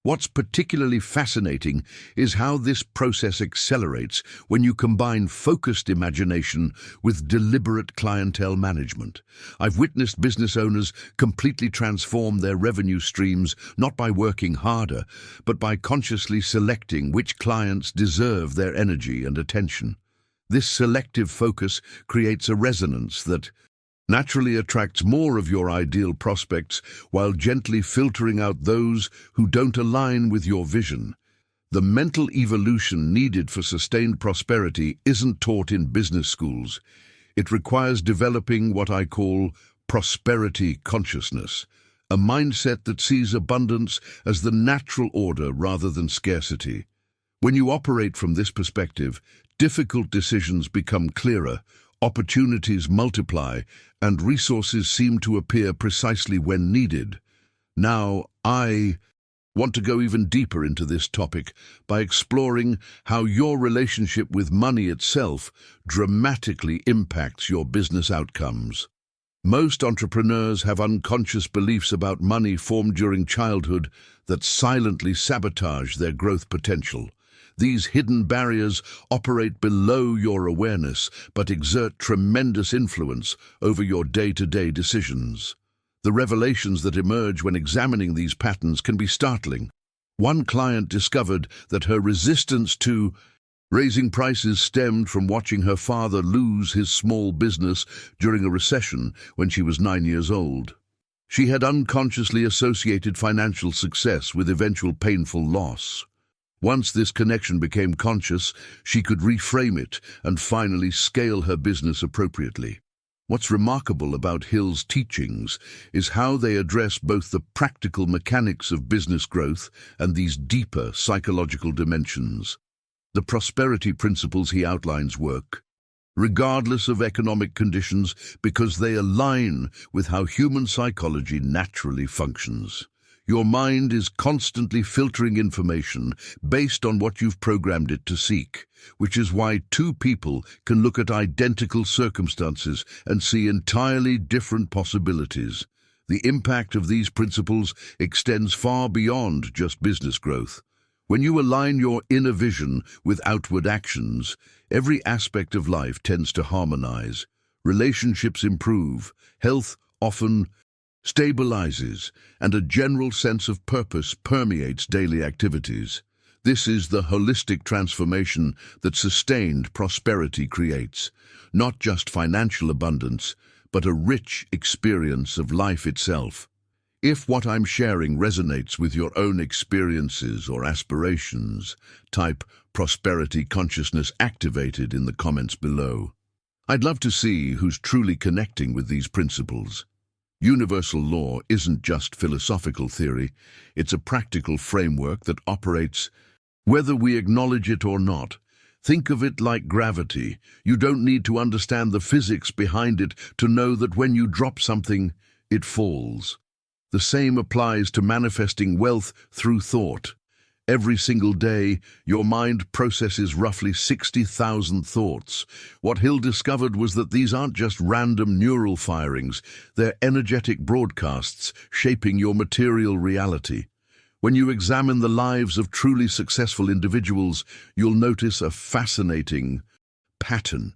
What's particularly fascinating is how this process accelerates when you combine focused imagination with deliberate clientele management. I've witnessed business owners completely transform their revenue streams not by working harder, but by consciously selecting which clients deserve their energy and attention. This selective focus creates a resonance that naturally attracts more of your ideal prospects while gently filtering out those who don't align with your vision. The mental evolution needed for sustained prosperity isn't taught in business schools. It requires developing what I call prosperity consciousness, a mindset that sees abundance as the natural order rather than scarcity. When you operate from this perspective, difficult decisions become clearer, opportunities multiply, and resources seem to appear precisely when needed. Now, I want to go even deeper into this topic by exploring how your relationship with money itself dramatically impacts your business outcomes. Most entrepreneurs have unconscious beliefs about money formed during childhood that silently sabotage their growth potential. These hidden barriers operate below your awareness but exert tremendous influence over your day-to-day decisions. The revelations that emerge when examining these patterns can be startling. One client discovered that her resistance to raising prices stemmed from watching her father lose his small business during a recession when she was 9 years old. She had unconsciously associated financial success with eventual painful loss. Once this connection became conscious, she could reframe it and finally scale her business appropriately. What's remarkable about Hill's teachings is how they address both the practical mechanics of business growth and these deeper psychological dimensions. The prosperity principles he outlines work, regardless of economic conditions, because they align with how human psychology naturally functions. Your mind is constantly filtering information based on what you've programmed it to seek, which is why two people can look at identical circumstances and see entirely different possibilities. The impact of these principles extends far beyond just business growth. When you align your inner vision with outward actions, every aspect of life tends to harmonize. Relationships improve, health often stabilizes, and a general sense of purpose permeates daily activities. This is the holistic transformation that sustained prosperity creates, not just financial abundance, but a rich experience of life itself. If what I'm sharing resonates with your own experiences or aspirations, type prosperity consciousness activated in the comments below. I'd love to see who's truly connecting with these principles. Universal law isn't just philosophical theory, it's a practical framework that operates whether we acknowledge it or not. Think of it like gravity. You don't need to understand the physics behind it to know that when you drop something, it falls. The same applies to manifesting wealth through thought. Every single day, your mind processes roughly 60,000 thoughts. What Hill discovered was that these aren't just random neural firings, they're energetic broadcasts shaping your material reality. When you examine the lives of truly successful individuals, you'll notice a fascinating pattern.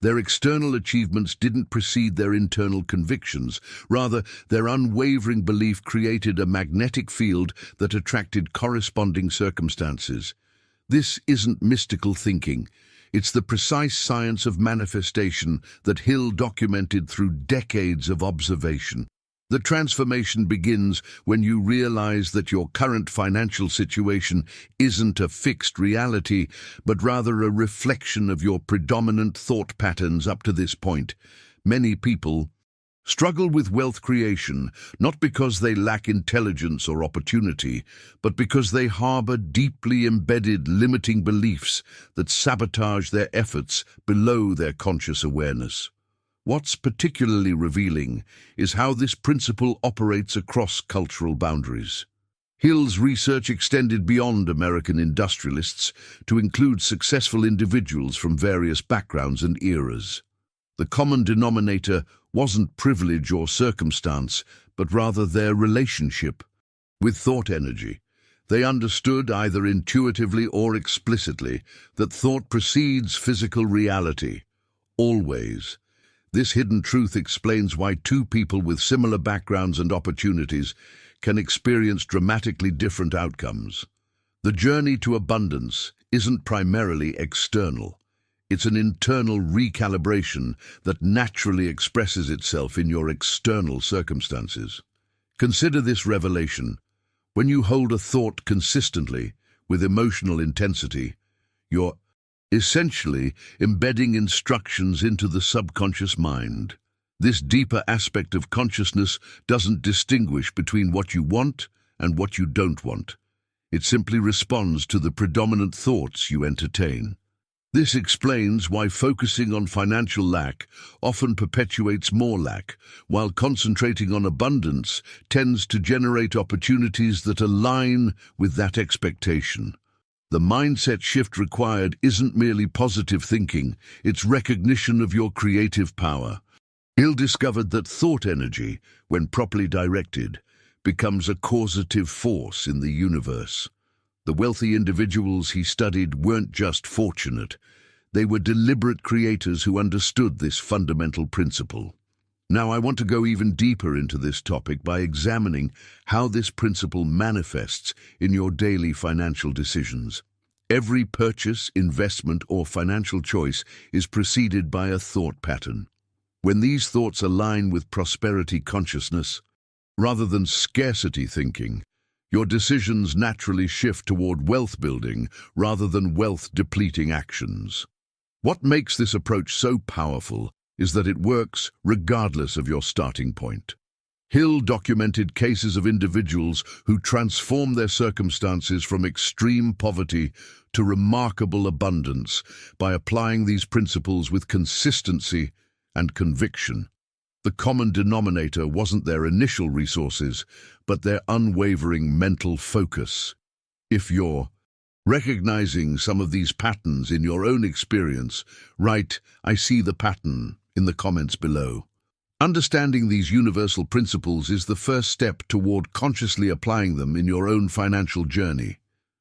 Their external achievements didn't precede their internal convictions. Rather, their unwavering belief created a magnetic field that attracted corresponding circumstances. This isn't mystical thinking. It's the precise science of manifestation that Hill documented through decades of observation. The transformation begins when you realize that your current financial situation isn't a fixed reality, but rather a reflection of your predominant thought patterns up to this point. Many people struggle with wealth creation, not because they lack intelligence or opportunity, but because they harbor deeply embedded limiting beliefs that sabotage their efforts below their conscious awareness. What's particularly revealing is how this principle operates across cultural boundaries. Hill's research extended beyond American industrialists to include successful individuals from various backgrounds and eras. The common denominator wasn't privilege or circumstance, but rather their relationship with thought energy. They understood, either intuitively or explicitly, that thought precedes physical reality, always. This hidden truth explains why two people with similar backgrounds and opportunities can experience dramatically different outcomes. The journey to abundance isn't primarily external. It's an internal recalibration that naturally expresses itself in your external circumstances. Consider this revelation. When you hold a thought consistently, with emotional intensity, you're essentially embedding instructions into the subconscious mind. This deeper aspect of consciousness doesn't distinguish between what you want and what you don't want. It simply responds to the predominant thoughts you entertain. This explains why focusing on financial lack often perpetuates more lack, while concentrating on abundance tends to generate opportunities that align with that expectation. The mindset shift required isn't merely positive thinking, it's recognition of your creative power. Hill discovered that thought energy, when properly directed, becomes a causative force in the universe. The wealthy individuals he studied weren't just fortunate. They were deliberate creators who understood this fundamental principle. Now, I want to go even deeper into this topic by examining how this principle manifests in your daily financial decisions. Every purchase, investment, or financial choice is preceded by a thought pattern. When these thoughts align with prosperity consciousness, rather than scarcity thinking, your decisions naturally shift toward wealth building rather than wealth depleting actions. What makes this approach so powerful is that it works regardless of your starting point. Hill documented cases of individuals who transformed their circumstances from extreme poverty to remarkable abundance by applying these principles with consistency and conviction. The common denominator wasn't their initial resources, but their unwavering mental focus. If you're recognizing some of these patterns in your own experience, write "I see the pattern" in the comments below. Understanding these universal principles is the first step toward consciously applying them in your own financial journey.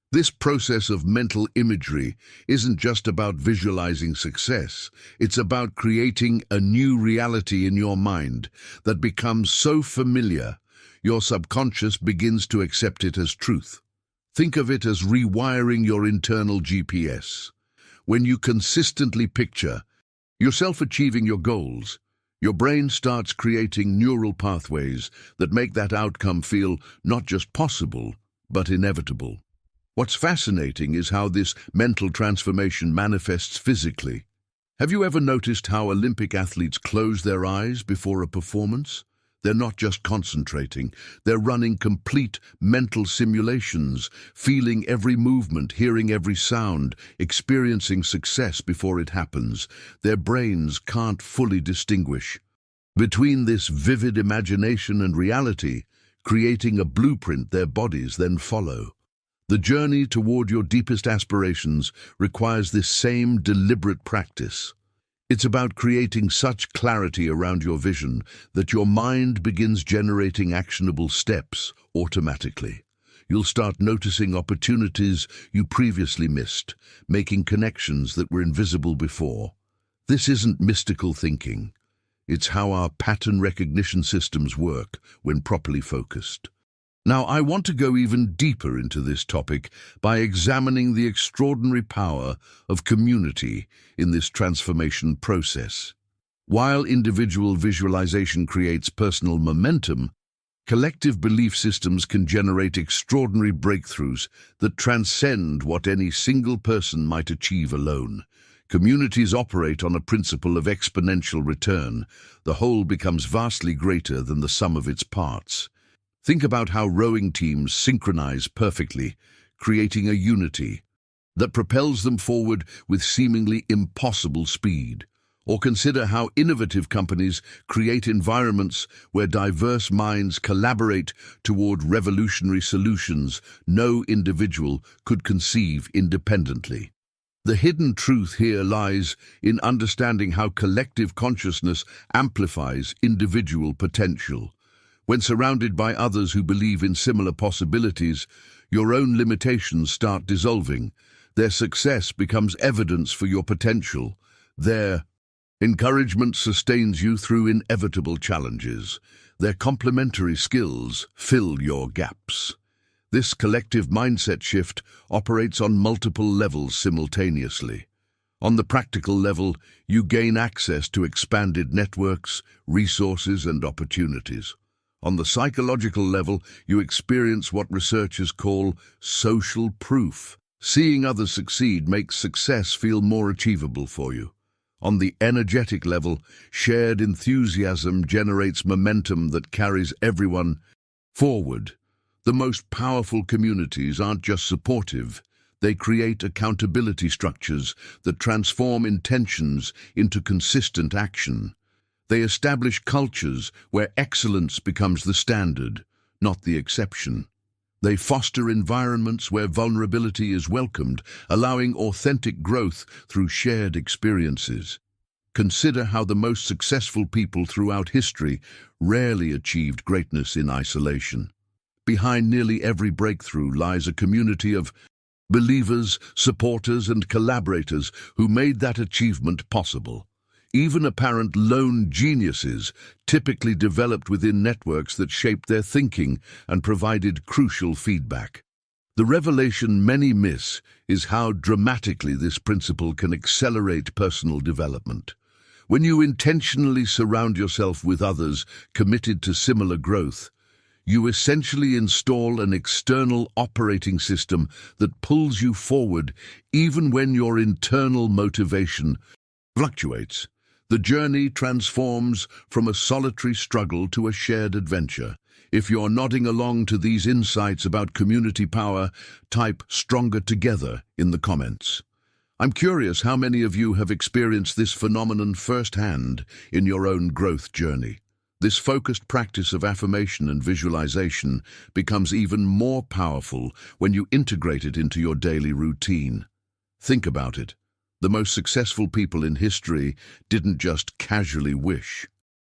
This process of mental imagery isn't just about visualizing success, it's about creating a new reality in your mind that becomes so familiar, your subconscious begins to accept it as truth. Think of it as rewiring your internal GPS. When you consistently picture yourself achieving your goals, your brain starts creating neural pathways that make that outcome feel not just possible, but inevitable. What's fascinating is how this mental transformation manifests physically. Have you ever noticed how Olympic athletes close their eyes before a performance? They're not just concentrating, they're running complete mental simulations, feeling every movement, hearing every sound, experiencing success before it happens. Their brains can't fully distinguish between this vivid imagination and reality, creating a blueprint their bodies then follow. The journey toward your deepest aspirations requires this same deliberate practice. It's about creating such clarity around your vision that your mind begins generating actionable steps automatically. You'll start noticing opportunities you previously missed, making connections that were invisible before. This isn't mystical thinking. It's how our pattern recognition systems work when properly focused. Now, I want to go even deeper into this topic by examining the extraordinary power of community in this transformation process. While individual visualization creates personal momentum, collective belief systems can generate extraordinary breakthroughs that transcend what any single person might achieve alone. Communities operate on a principle of exponential return. The whole becomes vastly greater than the sum of its parts. Think about how rowing teams synchronize perfectly, creating a unity that propels them forward with seemingly impossible speed. Or consider how innovative companies create environments where diverse minds collaborate toward revolutionary solutions no individual could conceive independently. The hidden truth here lies in understanding how collective consciousness amplifies individual potential. When surrounded by others who believe in similar possibilities, your own limitations start dissolving. Their success becomes evidence for your potential. Their encouragement sustains you through inevitable challenges. Their complementary skills fill your gaps. This collective mindset shift operates on multiple levels simultaneously. On the practical level, you gain access to expanded networks, resources, and opportunities. On the psychological level, you experience what researchers call social proof. Seeing others succeed makes success feel more achievable for you. On the energetic level, shared enthusiasm generates momentum that carries everyone forward. The most powerful communities aren't just supportive, they create accountability structures that transform intentions into consistent action. They establish cultures where excellence becomes the standard, not the exception. They foster environments where vulnerability is welcomed, allowing authentic growth through shared experiences. Consider how the most successful people throughout history rarely achieved greatness in isolation. Behind nearly every breakthrough lies a community of believers, supporters, and collaborators who made that achievement possible. Even apparent lone geniuses typically developed within networks that shaped their thinking and provided crucial feedback. The revelation many miss is how dramatically this principle can accelerate personal development. When you intentionally surround yourself with others committed to similar growth, you essentially install an external operating system that pulls you forward even when your internal motivation fluctuates. The journey transforms from a solitary struggle to a shared adventure. If you're nodding along to these insights about community power, type "stronger together" in the comments. I'm curious how many of you have experienced this phenomenon firsthand in your own growth journey. This focused practice of affirmation and visualization becomes even more powerful when you integrate it into your daily routine. Think about it. The most successful people in history didn't just casually wish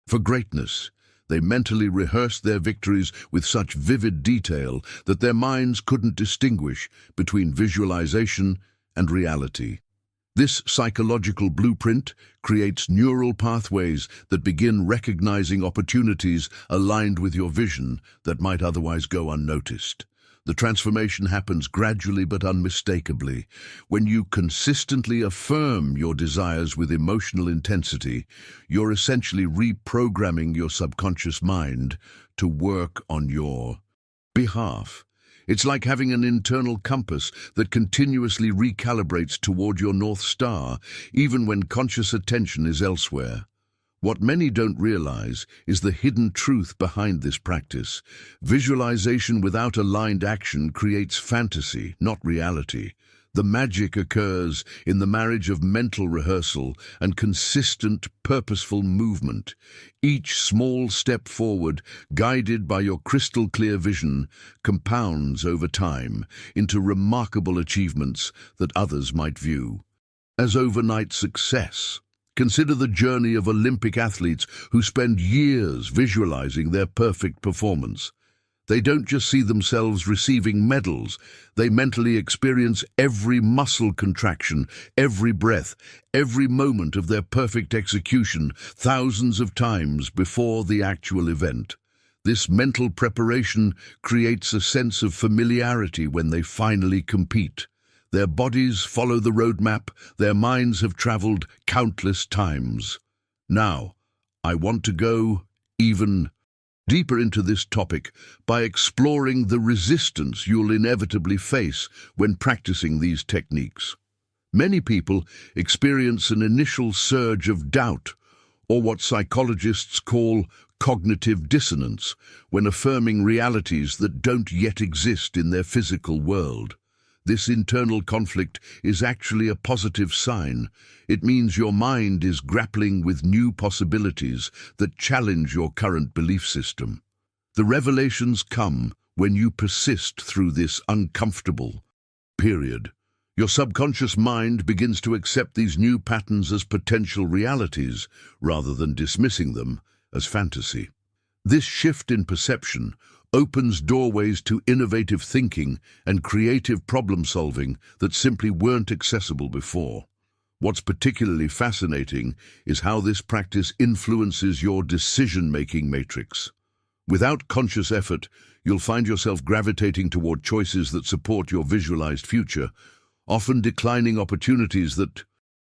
for greatness. They mentally rehearsed their victories with such vivid detail that their minds couldn't distinguish between visualization and reality. This psychological blueprint creates neural pathways that begin recognizing opportunities aligned with your vision that might otherwise go unnoticed. The transformation happens gradually but unmistakably. When you consistently affirm your desires with emotional intensity, you're essentially reprogramming your subconscious mind to work on your behalf. It's like having an internal compass that continuously recalibrates toward your North Star, even when conscious attention is elsewhere. What many don't realize is the hidden truth behind this practice. Visualization without aligned action creates fantasy, not reality. The magic occurs in the marriage of mental rehearsal and consistent, purposeful movement. Each small step forward, guided by your crystal-clear vision, compounds over time into remarkable achievements that others might view as overnight success. Consider the journey of Olympic athletes who spend years visualizing their perfect performance. They don't just see themselves receiving medals, they mentally experience every muscle contraction, every breath, every moment of their perfect execution thousands of times before the actual event. This mental preparation creates a sense of familiarity when they finally compete. Their bodies follow the roadmap, their minds have traveled countless times. Now, I want to go even deeper into this topic by exploring the resistance you'll inevitably face when practicing these techniques. Many people experience an initial surge of doubt, or what psychologists call cognitive dissonance, when affirming realities that don't yet exist in their physical world. This internal conflict is actually a positive sign. It means your mind is grappling with new possibilities that challenge your current belief system. The revelations come when you persist through this uncomfortable period. Your subconscious mind begins to accept these new patterns as potential realities rather than dismissing them as fantasy. This shift in perception opens doorways to innovative thinking and creative problem-solving that simply weren't accessible before. What's particularly fascinating is how this practice influences your decision-making matrix. Without conscious effort, you'll find yourself gravitating toward choices that support your visualized future, often declining opportunities that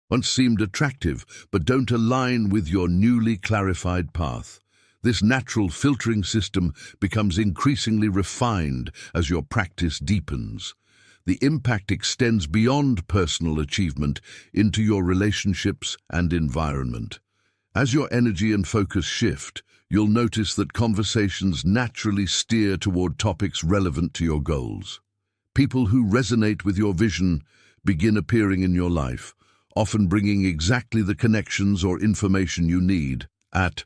once seemed attractive but don't align with your newly clarified path. This natural filtering system becomes increasingly refined as your practice deepens. The impact extends beyond personal achievement into your relationships and environment. As your energy and focus shift, you'll notice that conversations naturally steer toward topics relevant to your goals. People who resonate with your vision begin appearing in your life, often bringing exactly the connections or information you need at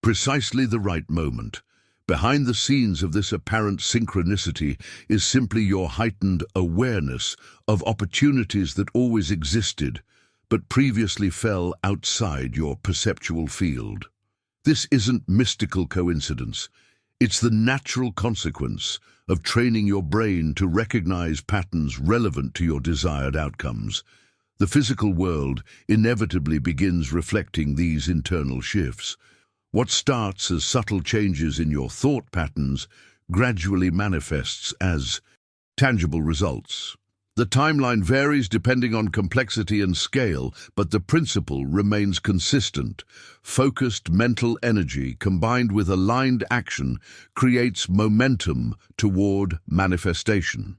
precisely the right moment. Behind the scenes of this apparent synchronicity is simply your heightened awareness of opportunities that always existed, but previously fell outside your perceptual field. This isn't mystical coincidence. It's the natural consequence of training your brain to recognize patterns relevant to your desired outcomes. The physical world inevitably begins reflecting these internal shifts. What starts as subtle changes in your thought patterns gradually manifests as tangible results. The timeline varies depending on complexity and scale, but the principle remains consistent. Focused mental energy combined with aligned action creates momentum toward manifestation.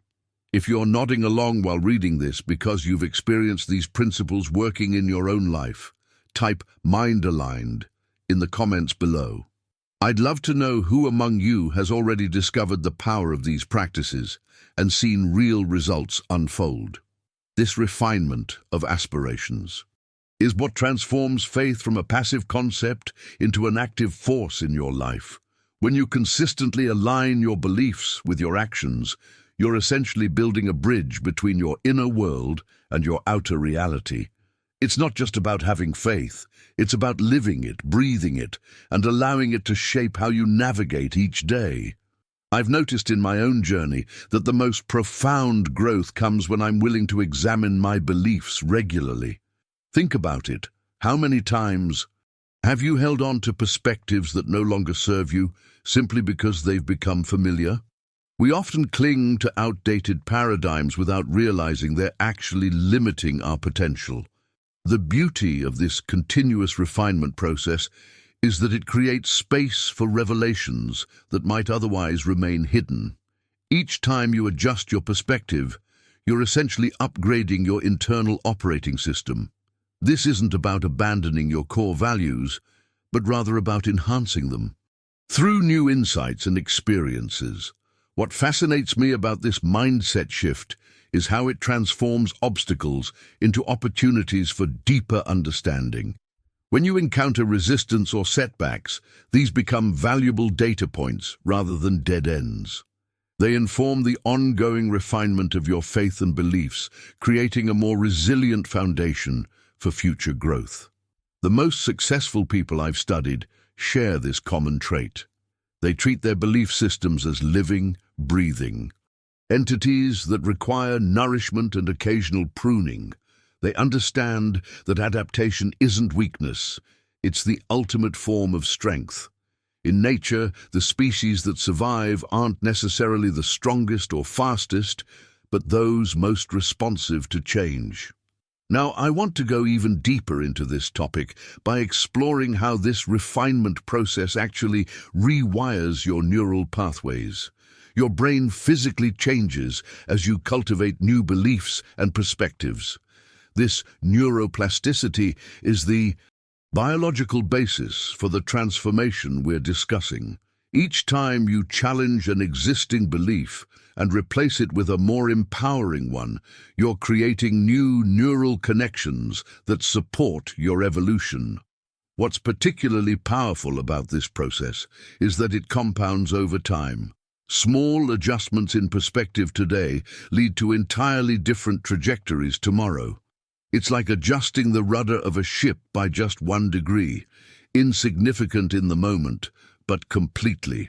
If you're nodding along while reading this because you've experienced these principles working in your own life, type "mind aligned" in the comments below. I'd love to know who among you has already discovered the power of these practices and seen real results unfold. This refinement of aspirations is what transforms faith from a passive concept into an active force in your life. When you consistently align your beliefs with your actions, you're essentially building a bridge between your inner world and your outer reality. It's not just about having faith, it's about living it, breathing it, and allowing it to shape how you navigate each day. I've noticed in my own journey that the most profound growth comes when I'm willing to examine my beliefs regularly. Think about it. How many times have you held on to perspectives that no longer serve you simply because they've become familiar? We often cling to outdated paradigms without realizing they're actually limiting our potential. The beauty of this continuous refinement process is that it creates space for revelations that might otherwise remain hidden. Each time you adjust your perspective, you're essentially upgrading your internal operating system. This isn't about abandoning your core values, but rather about enhancing them. Through new insights and experiences, what fascinates me about this mindset shift is how it transforms obstacles into opportunities for deeper understanding. When you encounter resistance or setbacks, these become valuable data points rather than dead ends. They inform the ongoing refinement of your faith and beliefs, creating a more resilient foundation for future growth. The most successful people I've studied share this common trait. They treat their belief systems as living, breathing entities that require nourishment and occasional pruning. They understand that adaptation isn't weakness, it's the ultimate form of strength. In nature, the species that survive aren't necessarily the strongest or fastest, but those most responsive to change. Now, I want to go even deeper into this topic by exploring how this refinement process actually rewires your neural pathways. Your brain physically changes as you cultivate new beliefs and perspectives. This neuroplasticity is the biological basis for the transformation we're discussing. Each time you challenge an existing belief and replace it with a more empowering one, you're creating new neural connections that support your evolution. What's particularly powerful about this process is that it compounds over time. Small adjustments in perspective today lead to entirely different trajectories tomorrow. It's like adjusting the rudder of a ship by just 1 degree, insignificant in the moment, but completely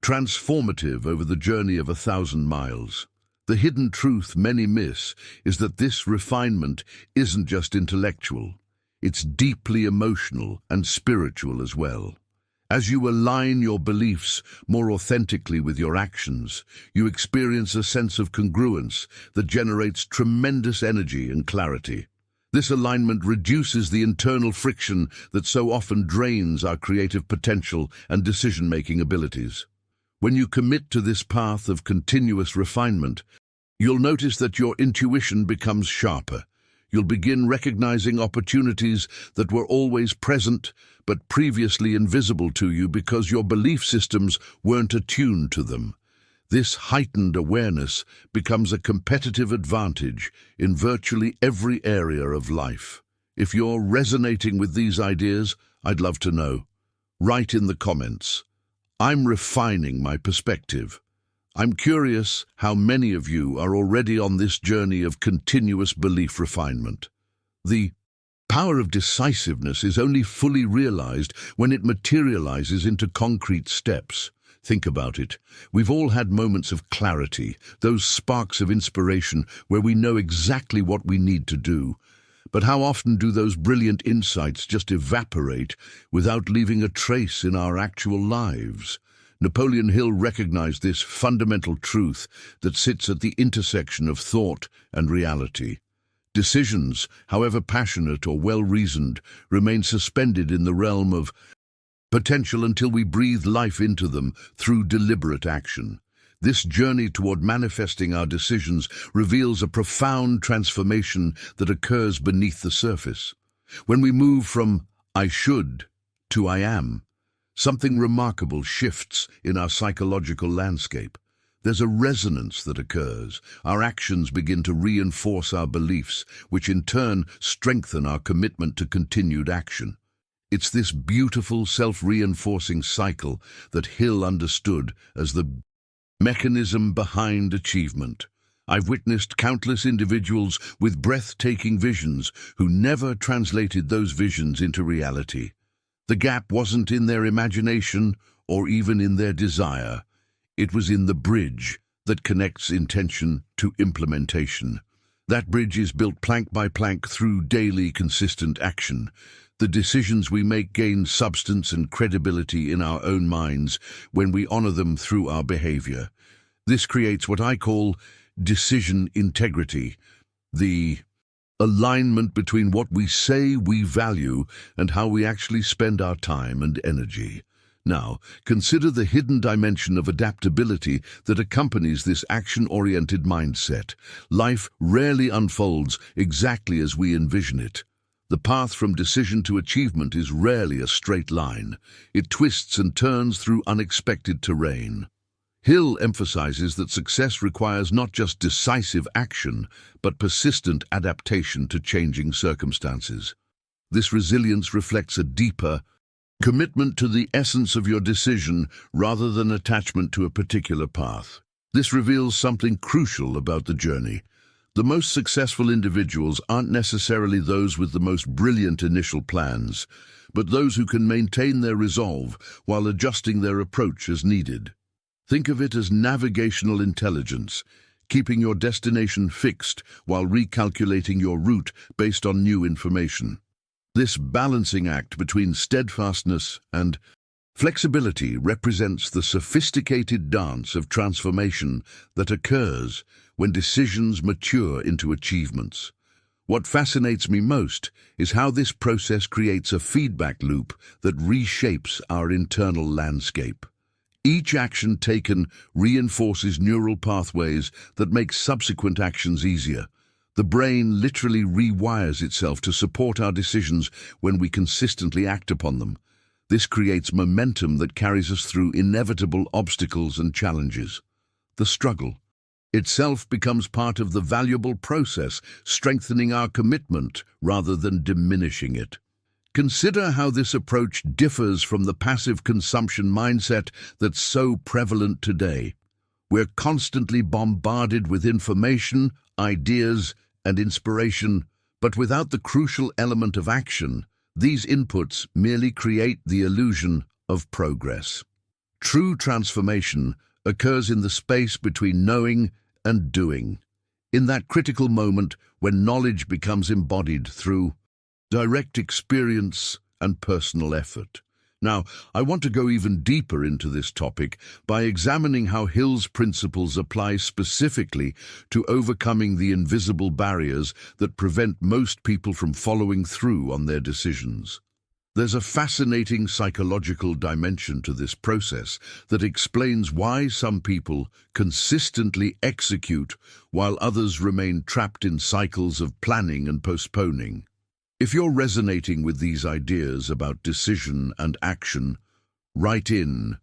transformative over the journey of 1,000 miles. The hidden truth many miss is that this refinement isn't just intellectual, it's deeply emotional and spiritual as well. As you align your beliefs more authentically with your actions, you experience a sense of congruence that generates tremendous energy and clarity. This alignment reduces the internal friction that so often drains our creative potential and decision-making abilities. When you commit to this path of continuous refinement, you'll notice that your intuition becomes sharper. You'll begin recognizing opportunities that were always present but previously invisible to you because your belief systems weren't attuned to them. This heightened awareness becomes a competitive advantage in virtually every area of life. If you're resonating with these ideas, I'd love to know. Write in the comments. I'm refining my perspective. I'm curious how many of you are already on this journey of continuous belief refinement. The power of decisiveness is only fully realized when it materializes into concrete steps. Think about it. We've all had moments of clarity, those sparks of inspiration where we know exactly what we need to do. But how often do those brilliant insights just evaporate without leaving a trace in our actual lives? Napoleon Hill recognized this fundamental truth that sits at the intersection of thought and reality. Decisions, however passionate or well-reasoned, remain suspended in the realm of potential until we breathe life into them through deliberate action. This journey toward manifesting our decisions reveals a profound transformation that occurs beneath the surface. When we move from "I should" to "I am," something remarkable shifts in our psychological landscape. There's a resonance that occurs. Our actions begin to reinforce our beliefs, which in turn strengthen our commitment to continued action. It's this beautiful self-reinforcing cycle that Hill understood as the mechanism behind achievement. I've witnessed countless individuals with breathtaking visions who never translated those visions into reality. The gap wasn't in their imagination or even in their desire. It was in the bridge that connects intention to implementation. That bridge is built plank by plank through daily consistent action. The decisions we make gain substance and credibility in our own minds when we honor them through our behavior. This creates what I call decision integrity, the alignment between what we say we value and how we actually spend our time and energy. Now, consider the hidden dimension of adaptability that accompanies this action-oriented mindset. Life rarely unfolds exactly as we envision it. The path from decision to achievement is rarely a straight line. It twists and turns through unexpected terrain. Hill emphasizes that success requires not just decisive action, but persistent adaptation to changing circumstances. This resilience reflects a deeper commitment to the essence of your decision rather than attachment to a particular path. This reveals something crucial about the journey. The most successful individuals aren't necessarily those with the most brilliant initial plans, but those who can maintain their resolve while adjusting their approach as needed. Think of it as navigational intelligence, keeping your destination fixed while recalculating your route based on new information. This balancing act between steadfastness and flexibility represents the sophisticated dance of transformation that occurs when decisions mature into achievements. What fascinates me most is how this process creates a feedback loop that reshapes our internal landscape. Each action taken reinforces neural pathways that make subsequent actions easier. The brain literally rewires itself to support our decisions when we consistently act upon them. This creates momentum that carries us through inevitable obstacles and challenges. The struggle itself becomes part of the valuable process, strengthening our commitment rather than diminishing it. Consider how this approach differs from the passive consumption mindset that's so prevalent today. We're constantly bombarded with information, ideas, and inspiration, but without the crucial element of action, these inputs merely create the illusion of progress. True transformation occurs in the space between knowing and doing, in that critical moment when knowledge becomes embodied through direct experience and personal effort. Now, I want to go even deeper into this topic by examining how Hill's principles apply specifically to overcoming the invisible barriers that prevent most people from following through on their decisions. There's a fascinating psychological dimension to this process that explains why some people consistently execute while others remain trapped in cycles of planning and postponing. If you're resonating with these ideas about decision and action, write in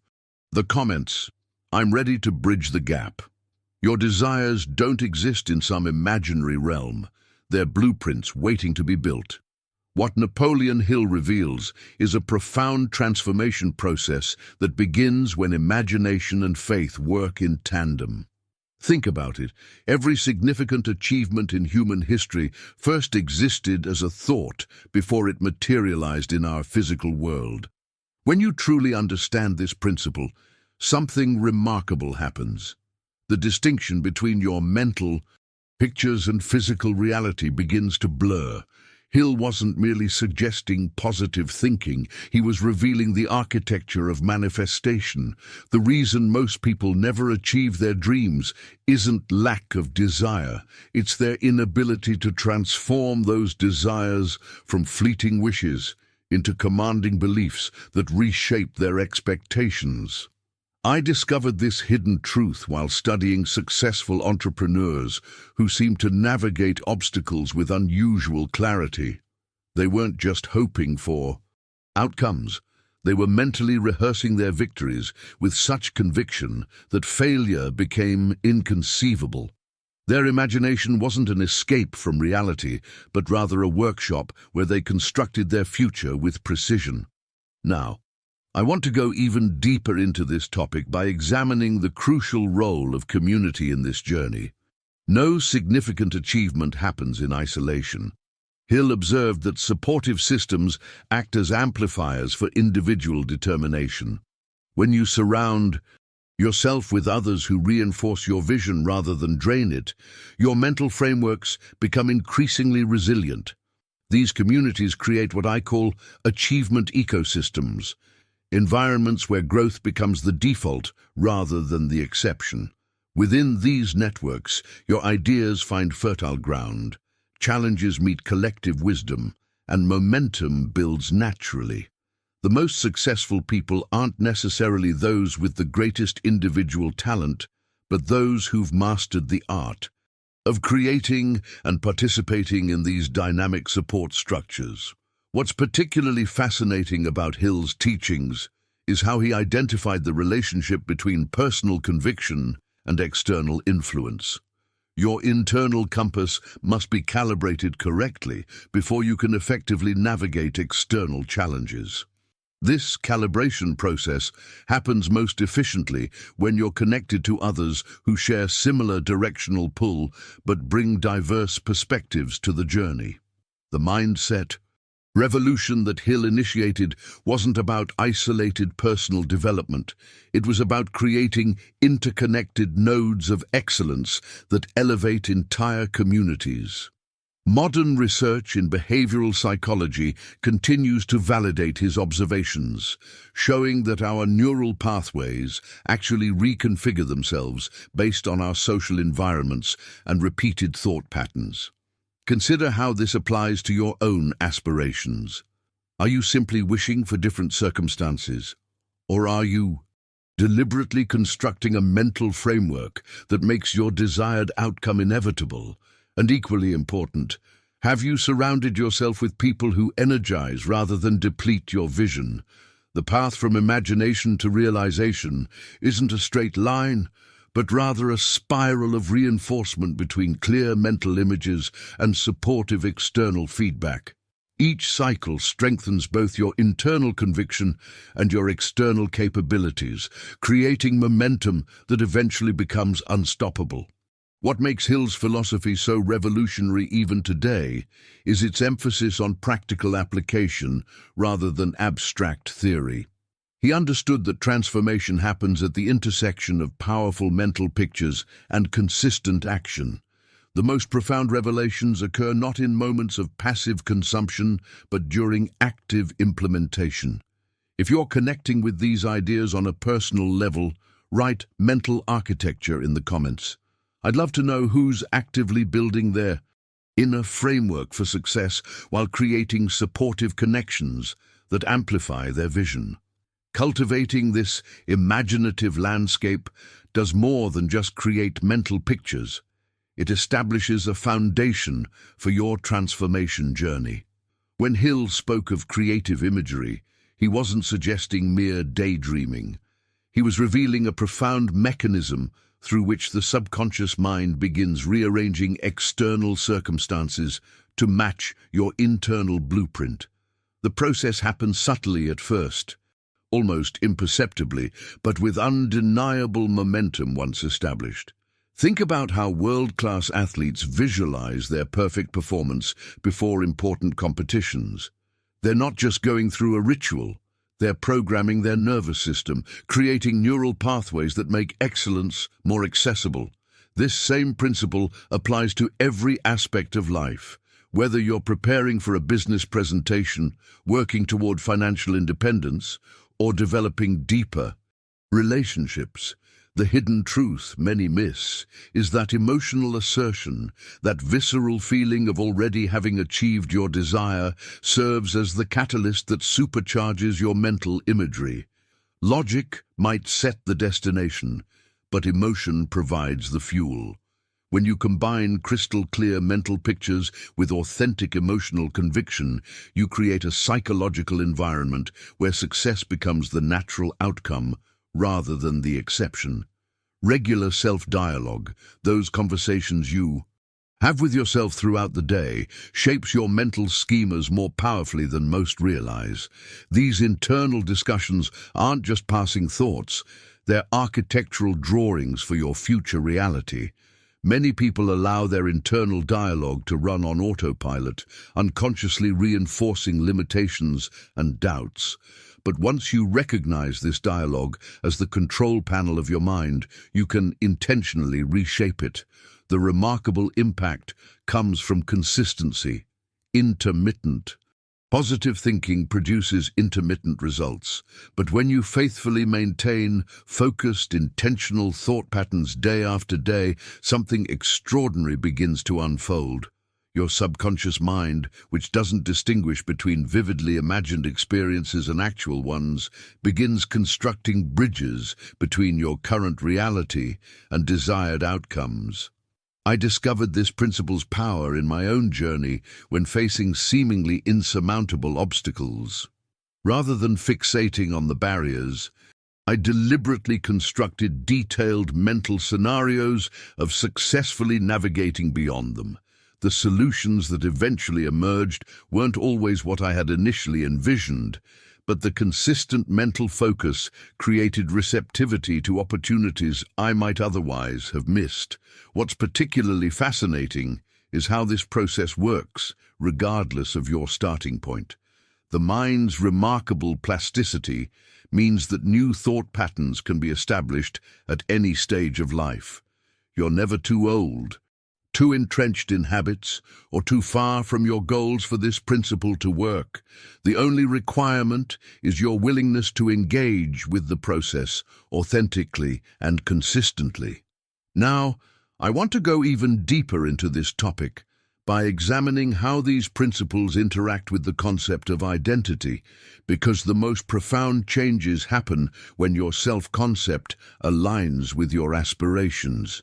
the comments, "I'm ready to bridge the gap." Your desires don't exist in some imaginary realm. They're blueprints waiting to be built. What Napoleon Hill reveals is a profound transformation process that begins when imagination and faith work in tandem. Think about it. Every significant achievement in human history first existed as a thought before it materialized in our physical world. When you truly understand this principle, something remarkable happens. The distinction between your mental pictures and physical reality begins to blur. Hill wasn't merely suggesting positive thinking, he was revealing the architecture of manifestation. The reason most people never achieve their dreams isn't lack of desire, it's their inability to transform those desires from fleeting wishes into commanding beliefs that reshape their expectations. I discovered this hidden truth while studying successful entrepreneurs who seemed to navigate obstacles with unusual clarity. They weren't just hoping for outcomes. They were mentally rehearsing their victories with such conviction that failure became inconceivable. Their imagination wasn't an escape from reality, but rather a workshop where they constructed their future with precision. Now, I want to go even deeper into this topic by examining the crucial role of community in this journey. No significant achievement happens in isolation. Hill observed that supportive systems act as amplifiers for individual determination. When you surround yourself with others who reinforce your vision rather than drain it, your mental frameworks become increasingly resilient. These communities create what I call achievement ecosystems, environments where growth becomes the default rather than the exception. Within these networks, your ideas find fertile ground, challenges meet collective wisdom, and momentum builds naturally. The most successful people aren't necessarily those with the greatest individual talent, but those who've mastered the art of creating and participating in these dynamic support structures. What's particularly fascinating about Hill's teachings is how he identified the relationship between personal conviction and external influence. Your internal compass must be calibrated correctly before you can effectively navigate external challenges. This calibration process happens most efficiently when you're connected to others who share similar directional pull but bring diverse perspectives to the journey. The mindset revolution that Hill initiated wasn't about isolated personal development. It was about creating interconnected nodes of excellence that elevate entire communities. Modern research in behavioral psychology continues to validate his observations, showing that our neural pathways actually reconfigure themselves based on our social environments and repeated thought patterns. Consider how this applies to your own aspirations. Are you simply wishing for different circumstances? Or are you deliberately constructing a mental framework that makes your desired outcome inevitable? And equally important, have you surrounded yourself with people who energize rather than deplete your vision? The path from imagination to realization isn't a straight line, but rather a spiral of reinforcement between clear mental images and supportive external feedback. Each cycle strengthens both your internal conviction and your external capabilities, creating momentum that eventually becomes unstoppable. What makes Hill's philosophy so revolutionary even today is its emphasis on practical application rather than abstract theory. He understood that transformation happens at the intersection of powerful mental pictures and consistent action. The most profound revelations occur not in moments of passive consumption, but during active implementation. If you're connecting with these ideas on a personal level, write mental architecture in the comments. I'd love to know who's actively building their inner framework for success while creating supportive connections that amplify their vision. Cultivating this imaginative landscape does more than just create mental pictures. It establishes a foundation for your transformation journey. When Hill spoke of creative imagery, he wasn't suggesting mere daydreaming. He was revealing a profound mechanism through which the subconscious mind begins rearranging external circumstances to match your internal blueprint. The process happens subtly at first, almost imperceptibly, but with undeniable momentum once established. Think about how world-class athletes visualize their perfect performance before important competitions. They're not just going through a ritual, they're programming their nervous system, creating neural pathways that make excellence more accessible. This same principle applies to every aspect of life. Whether you're preparing for a business presentation, working toward financial independence, or developing deeper relationships, the hidden truth many miss is that emotional assertion, that visceral feeling of already having achieved your desire, serves as the catalyst that supercharges your mental imagery. Logic might set the destination, but emotion provides the fuel. When you combine crystal-clear mental pictures with authentic emotional conviction, you create a psychological environment where success becomes the natural outcome rather than the exception. Regular self-dialogue, those conversations you have with yourself throughout the day, shapes your mental schemas more powerfully than most realize. These internal discussions aren't just passing thoughts, they're architectural drawings for your future reality. Many people allow their internal dialogue to run on autopilot, unconsciously reinforcing limitations and doubts. But once you recognize this dialogue as the control panel of your mind, you can intentionally reshape it. The remarkable impact comes from consistency, intermittent. Positive thinking produces intermittent results, but when you faithfully maintain focused, intentional thought patterns day after day, something extraordinary begins to unfold. Your subconscious mind, which doesn't distinguish between vividly imagined experiences and actual ones, begins constructing bridges between your current reality and desired outcomes. I discovered this principle's power in my own journey when facing seemingly insurmountable obstacles. Rather than fixating on the barriers, I deliberately constructed detailed mental scenarios of successfully navigating beyond them. The solutions that eventually emerged weren't always what I had initially envisioned, but the consistent mental focus created receptivity to opportunities I might otherwise have missed. What's particularly fascinating is how this process works, regardless of your starting point. The mind's remarkable plasticity means that new thought patterns can be established at any stage of life. You're never too old, too entrenched in habits, or too far from your goals for this principle to work. The only requirement is your willingness to engage with the process authentically and consistently. Now, I want to go even deeper into this topic by examining how these principles interact with the concept of identity, because the most profound changes happen when your self-concept aligns with your aspirations.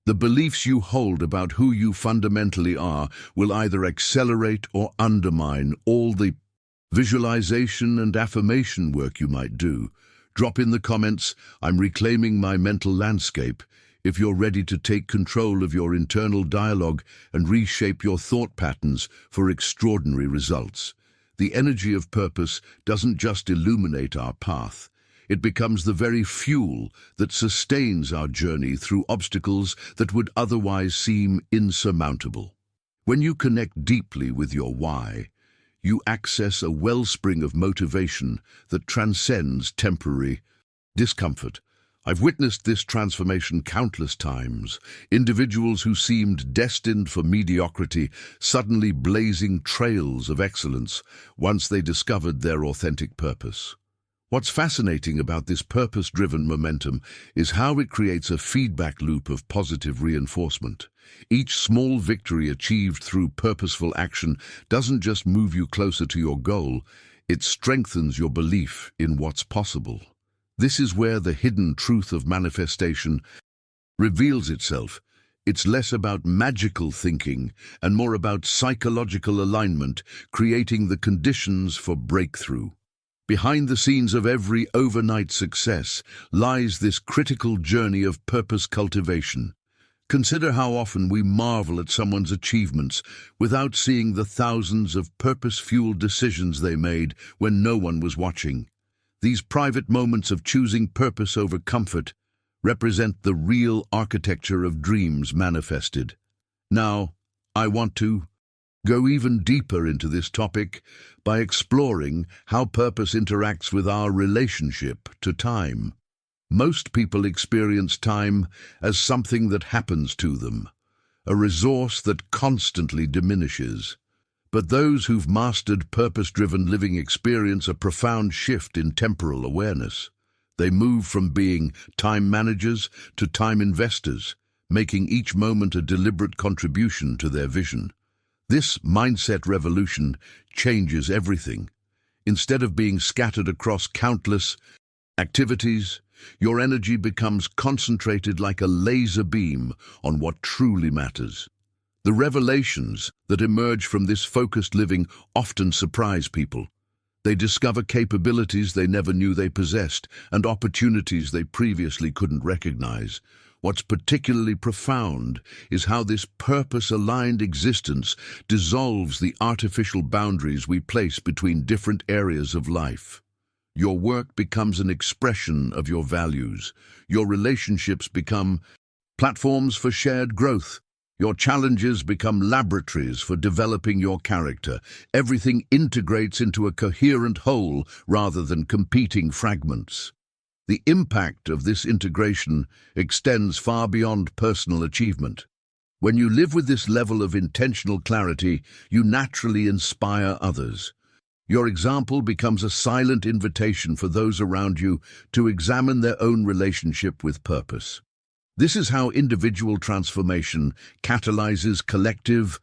The beliefs you hold about who you fundamentally are will either accelerate or undermine all the visualization and affirmation work you might do. Drop in the comments, "I'm reclaiming my mental landscape," if you're ready to take control of your internal dialogue and reshape your thought patterns for extraordinary results. The energy of purpose doesn't just illuminate our path. It becomes the very fuel that sustains our journey through obstacles that would otherwise seem insurmountable. When you connect deeply with your why, you access a wellspring of motivation that transcends temporary discomfort. I've witnessed this transformation countless times. Individuals who seemed destined for mediocrity suddenly blazing trails of excellence once they discovered their authentic purpose. What's fascinating about this purpose-driven momentum is how it creates a feedback loop of positive reinforcement. Each small victory achieved through purposeful action doesn't just move you closer to your goal, it strengthens your belief in what's possible. This is where the hidden truth of manifestation reveals itself. It's less about magical thinking and more about psychological alignment, creating the conditions for breakthrough. Behind the scenes of every overnight success lies this critical journey of purpose cultivation. Consider how often we marvel at someone's achievements without seeing the thousands of purpose-fueled decisions they made when no one was watching. These private moments of choosing purpose over comfort represent the real architecture of dreams manifested. Now, I want to go even deeper into this topic by exploring how purpose interacts with our relationship to time. Most people experience time as something that happens to them, a resource that constantly diminishes. But those who've mastered purpose-driven living experience a profound shift in temporal awareness. They move from being time managers to time investors, making each moment a deliberate contribution to their vision. This mindset revolution changes everything. Instead of being scattered across countless activities, your energy becomes concentrated like a laser beam on what truly matters. The revelations that emerge from this focused living often surprise people. They discover capabilities they never knew they possessed and opportunities they previously couldn't recognize. What's particularly profound is how this purpose-aligned existence dissolves the artificial boundaries we place between different areas of life. Your work becomes an expression of your values. Your relationships become platforms for shared growth. Your challenges become laboratories for developing your character. Everything integrates into a coherent whole rather than competing fragments. The impact of this integration extends far beyond personal achievement. When you live with this level of intentional clarity, you naturally inspire others. Your example becomes a silent invitation for those around you to examine their own relationship with purpose. This is how individual transformation catalyzes collective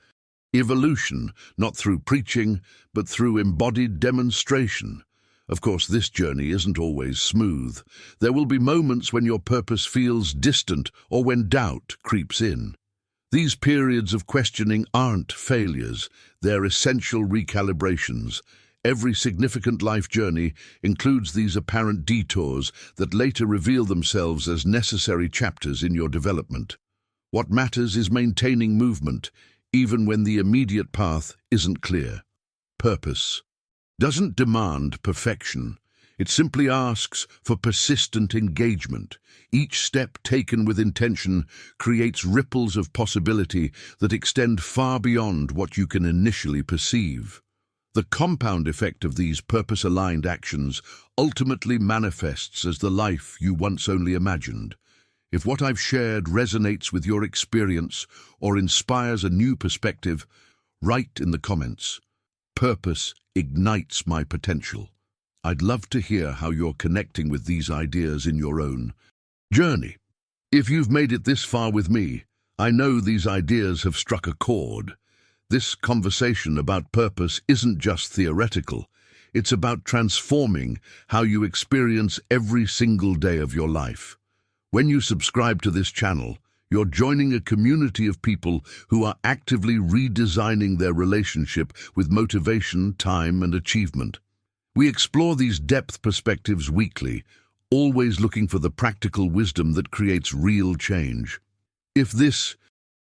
evolution, not through preaching, but through embodied demonstration. Of course, this journey isn't always smooth. There will be moments when your purpose feels distant or when doubt creeps in. These periods of questioning aren't failures, they're essential recalibrations. Every significant life journey includes these apparent detours that later reveal themselves as necessary chapters in your development. What matters is maintaining movement, even when the immediate path isn't clear. Purpose doesn't demand perfection. It simply asks for persistent engagement. Each step taken with intention creates ripples of possibility that extend far beyond what you can initially perceive. The compound effect of these purpose-aligned actions ultimately manifests as the life you once only imagined. If what I've shared resonates with your experience or inspires a new perspective, write in the comments. Purpose ignites my potential. I'd love to hear how you're connecting with these ideas in your own journey. If you've made it this far with me, I know these ideas have struck a chord. This conversation about purpose isn't just theoretical. It's about transforming how you experience every single day of your life. When you subscribe to this channel, you're joining a community of people who are actively redesigning their relationship with motivation, time, and achievement. We explore these depth perspectives weekly, always looking for the practical wisdom that creates real change. If this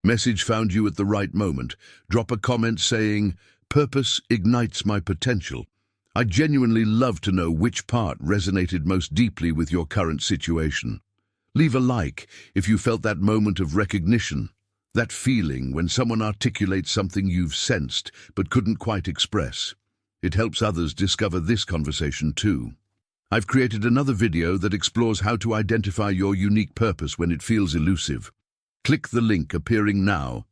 message found you at the right moment, drop a comment saying, "Purpose ignites my potential." I'd genuinely love to know which part resonated most deeply with your current situation. Leave a like if you felt that moment of recognition, that feeling when someone articulates something you've sensed but couldn't quite express. It helps others discover this conversation too. I've created another video that explores how to identify your unique purpose when it feels elusive. Click the link appearing now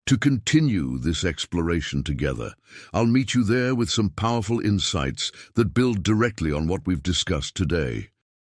to continue this exploration together. I'll meet you there with some powerful insights that build directly on what we've discussed today.